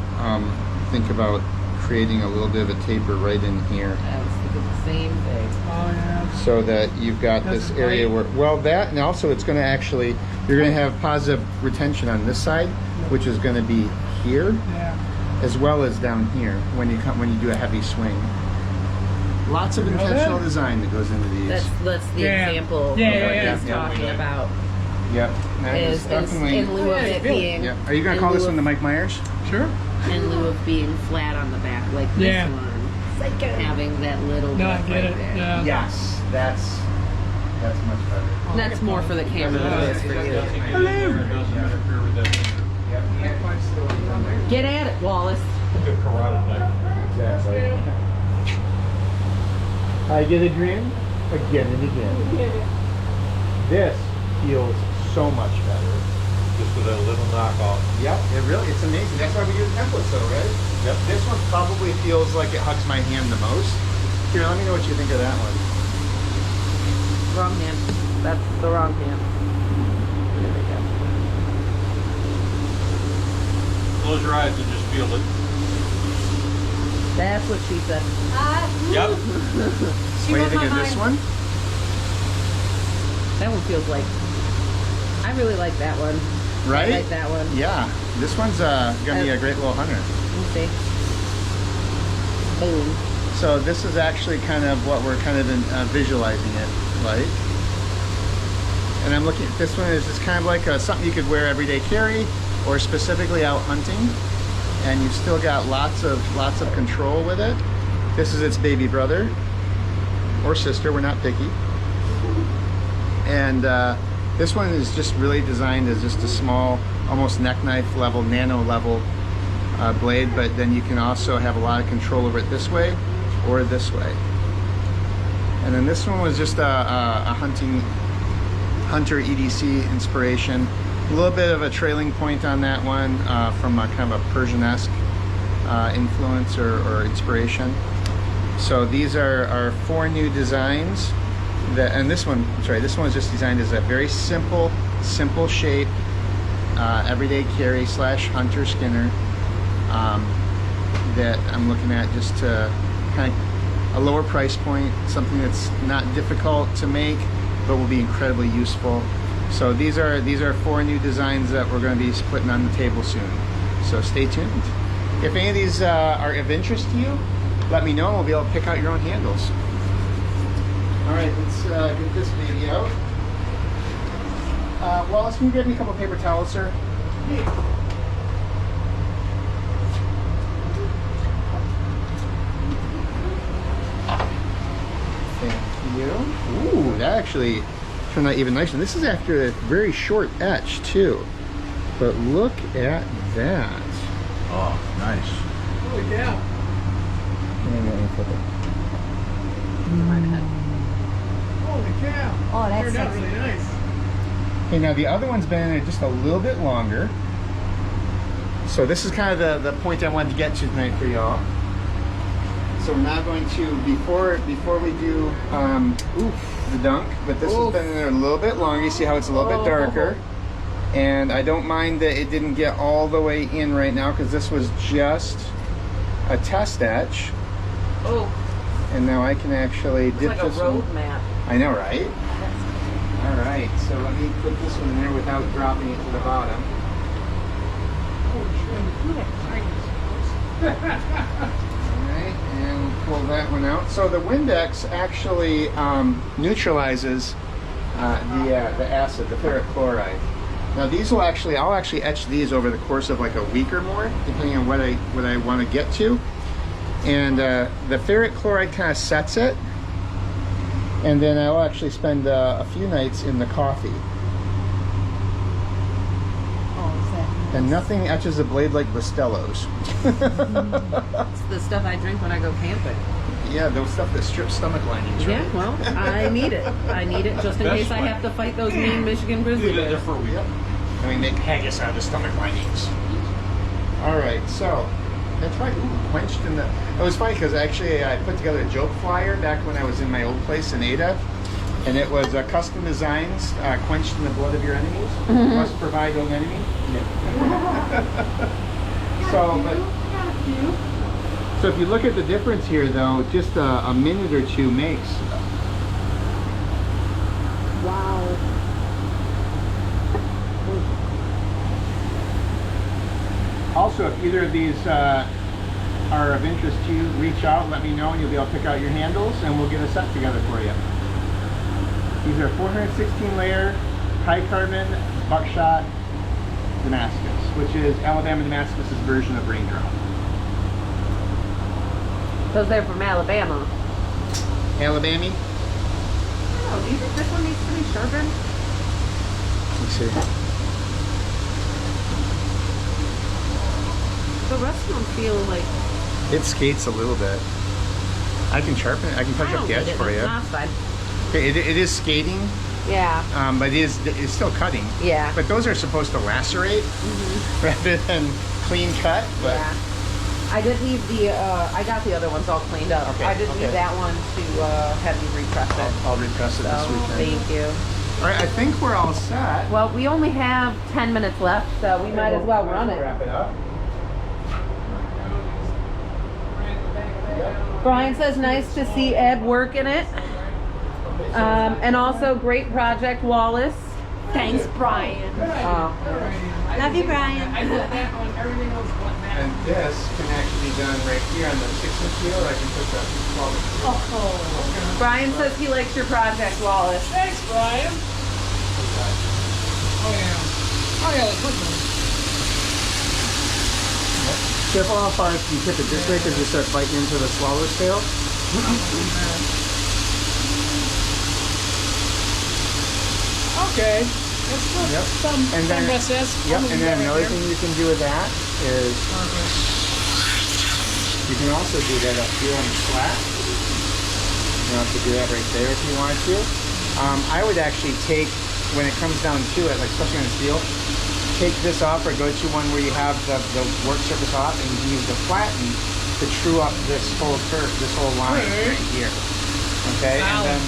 think about creating a little bit of a taper right in here, I was thinking the same thing. Oh yeah. so that you've got That's this area right. where, well, that, and also it's going to actually, you're going to have positive retention on this side, which is going to be here, Yeah. as well as down here when you do a heavy swing. Lots of You know intentional that? design that goes into these. That's the Yeah. example Yeah, of yeah, what yeah. he's Yeah. talking about. Yep. That is Is definitely. in lieu of Hey, it Bill. being Yep. Are you going in to call this lieu one the Mike Myers? Sure. in lieu of being flat on the back like Yeah. this one, having that little No, I bit get right it. there. Yeah. Yes. That's much better. That's more for the camera than it is for you. It doesn't interfere with that finger. Yep. Get at it, Wallace. Good carotid knife. Exactly. I get a dream again and again. This feels so much better. Just with that little knockoff. Yep, it's amazing. That's why we do the templates though, right? Yep. This one probably feels like it hugs my hand the most. Here, let me know what you think of that one. Wrong hand. That's the wrong hand. There we go. Close your eyes and just feel it. That's what she said. Yep. What do you think of this one? That one feels like. I really like that one. Right? I like that one. Yeah. This one's gonna be a great little hunter. Let me see. Boom. So this is actually kind of what we're kind of visualizing it like. And I'm looking at this one is just kind of like something you could wear everyday carry or specifically out hunting, and you've still got lots of control with it. This is its baby brother or sister. We're not picky. And this one is just really designed as just a small, almost neck knife level, nano level blade, but then you can also have a lot of control over it this way or this way. And then this one was just a Hunter EDC inspiration. A little bit of a trailing point on that one from a kind of a Persian-esque influence or inspiration. So these are 4 new designs. And this one was just designed as a very simple shape, everyday carry / Hunter Skinner that I'm looking at just to kind of a lower price point, something that's not difficult to make, but will be incredibly useful. So these are 4 new designs that we're going to be putting on the table soon. So stay tuned. If any of these are of interest to you, let me know and we'll be able to pick out your own handles. All right, let's get this baby out. Wallace, can you get me a couple paper towels, sir? Thank you. Ooh, that actually turned out even nicer. This is after a very short etch too. But look at that. Oh, nice. Holy cow. Holy cow. Oh, that's Turned out sexy. really nice. Okay, now the other one's been in there just a little bit longer. So this is kind of the point I wanted to get to tonight for y'all. So we're now going to, before we do the dunk, but this has been in there a little bit longer. You see how it's a little bit darker. And I don't mind that it didn't get all the way in right now because this was just a test etch. Oh, And now I can actually it's dip like a this one. road map. I know, right? All right, so let me put this one in there without dropping it to the bottom. All right, and pull that one out. So the Windex actually neutralizes the acid, the ferric chloride. Now these will actually, I'll actually etch these over the course of like a week or more, depending on what I want to get to. And the ferric chloride kind of sets it. And then I'll actually spend a few nights in the coffee. Oh, is that And nothing etches a blade like Bustellos. It's the stuff I drink when I go camping. Yeah, those stuff that strips stomach linings, right? Yeah, well, I need it. I need it just in case I have to fight those mean Michigan grizzly bears. for a week. And we make haggis out of the stomach linings. All right, so that's right. Ooh, quenched in the. It was funny because actually I put together a joke flyer back when I was in my old place in Ada, and it was custom designs, quenched in the blood of your enemies. Must provide own enemy. So if you look at the difference here, though, just a minute or two makes. wow. Also, if either of these are of interest to you, reach out, let me know, and you'll be able to pick out your handles, and we'll get a set together for you. These are 416 layer, high carbon, buckshot, Damascus, which is Alabama Damascus's version of Raindrop. Those are from Alabama. Alabama? Oh, do you think this one needs to be sharpened? Let's see. The rest of them feel like It skates a little bit. I can sharpen it. I can touch up the edge for you. Outside. Okay, it is skating, Yeah. but it's still cutting. Yeah. But those are supposed to lacerate rather than clean cut. But Yeah. I did leave the, I got the other ones all cleaned up. Okay, I did okay. leave that one to have you repress it. I'll repress it this So, weekend. thank you. All right, I think we're all set. Well, we only have 10 minutes left, so we might as well run it. Wrap it up. Brian says, nice to see Ed working it. And also, great project, Wallace. Thanks, Brian. Love you, Brian. I put that on everything else but that. And this can actually be done right here on the 6-inch wheel, or I can put the 12-inch wheel. Oh, Brian says he likes your project, Wallace. thanks, Brian. Oh, yeah. Oh, yeah, that's good. Careful how far you tip it this way because you start biting into the swallowtail. Okay. Yep. Some And then- recess. Yep, and then another thing you can do with that is you can also do that up here on the slat. You don't have to do that right there if you want to. I would actually take, when it comes down to it, like especially on steel, take this off or go to one where you have the work surface off and you can use the flatten to true up this whole curve, this whole line right here. Okay, and then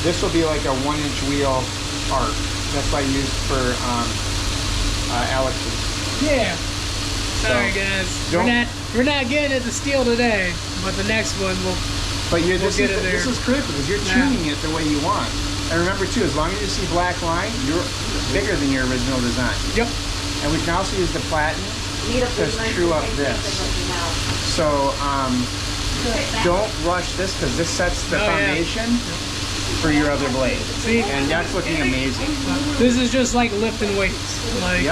this will be like a 1-inch wheel arc. That's what I used for Alex's. Yeah. Sorry guys, we're not getting at the steel today, but the next one will. But We'll get it there. this is critical because you're tuning it the way you want. And remember too, as long as you see black line, you're bigger than your original design. Yep. And we can also use the platen to true up this. So don't rush this because this sets the foundation for your other blade. See? And that's looking amazing. This is just like lifting weights. Like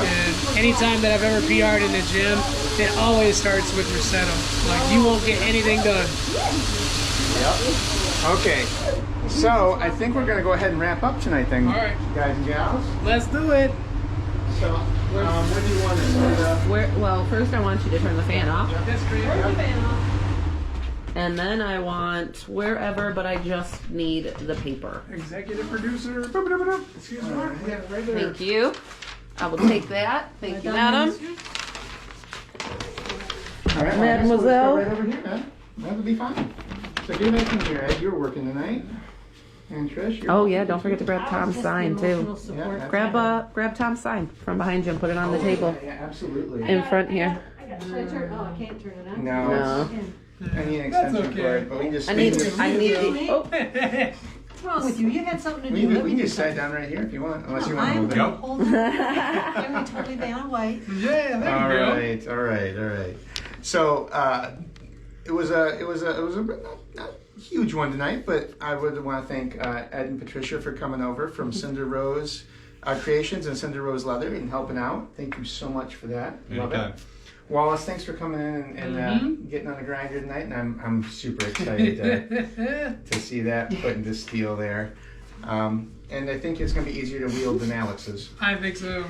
anytime that I've ever PR'd in the gym, it always starts with your setup. Like you won't get anything done. Yep. Okay. So I think we're gonna go ahead and wrap up tonight, then, All right. guys and gals. Let's do it. So, what do you want to start? Well, first I want you to turn the fan off. That's great. And then I want wherever, but I just need the paper. Executive producer. Excuse me. Yeah, right there. Thank you. I will take that. Thank you, madam. All right, Mademoiselle. Right over here, man. That'll be fine. So do that thing here, Ed. You're working tonight. And Trish, you're Oh yeah, don't forget to grab Tom's sign too. Yeah, Grab Tom's sign from behind you and put it on the table Yeah, absolutely. in front here. Should I turn? Oh, I can't turn it on. No, No. I need an That's extension okay. cord, but we can just I need the. Oh, What's wrong with you? You had something to we do. can, Let we me can do just sit something. down right here if you want, unless you want to I'm move it. gonna hold it. I'm gonna totally Vanna White. Yeah, there All you go. right, all right, all right. So it was a not huge one tonight, but I would want to thank Ed and Patricia for coming over from Cinder Rose Creations and Cinder Rose Leather and helping out. Thank you so much for that. Love Anytime. it. Wallace, thanks for coming in and getting on the grinder tonight, and I'm super excited to see that put into steel there. And I think it's going to be easier to wield than Alex's. I think so.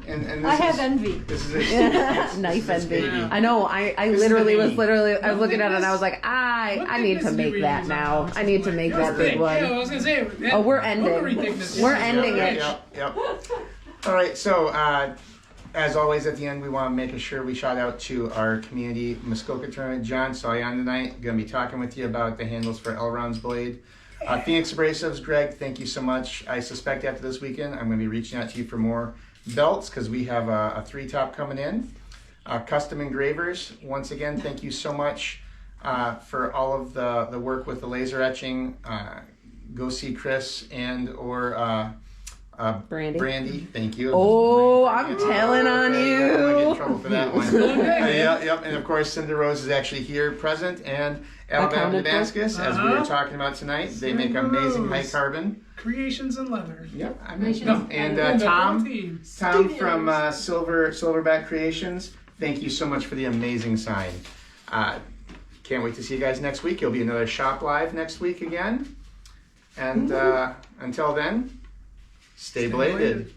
And this I have is, envy. This is a knife this envy. baby. I know. I This is literally the was baby. I was looking at it and I was like, I need to make that now. I need to make that big Yeah, I one. was gonna say. Oh, we're ending. rotary thickness. We're ending it. Yep. All right, so as always at the end, we want to make sure we shout out to our community Muskoka tournament. John, saw you on tonight. Going to be talking with you about the handles for Elron's blade. Phoenix Abrasives, Greg, thank you so much. I suspect after this weekend, I'm going to be reaching out to you for more belts because we have a 3-top coming in. Custom Engravers, once again, thank you so much for all of the work with the laser etching. Go see Chris and or Brandy. Thank you. Oh, I'm telling on Okay, yeah, I'm gonna get in you. trouble for that one. Yep. And of course, Cinder Rose is actually here present, and Alabama Accounted for. Damascus, as we were talking about tonight. They make Cinder amazing high Rose. carbon. Creations and leather. Yep, I mentioned. No. And the Tom team. from Silverback Creations, thank you so much for the amazing sign. Can't wait to see you guys next week. You'll be another Shop Live next week again. And until then, stay bladed.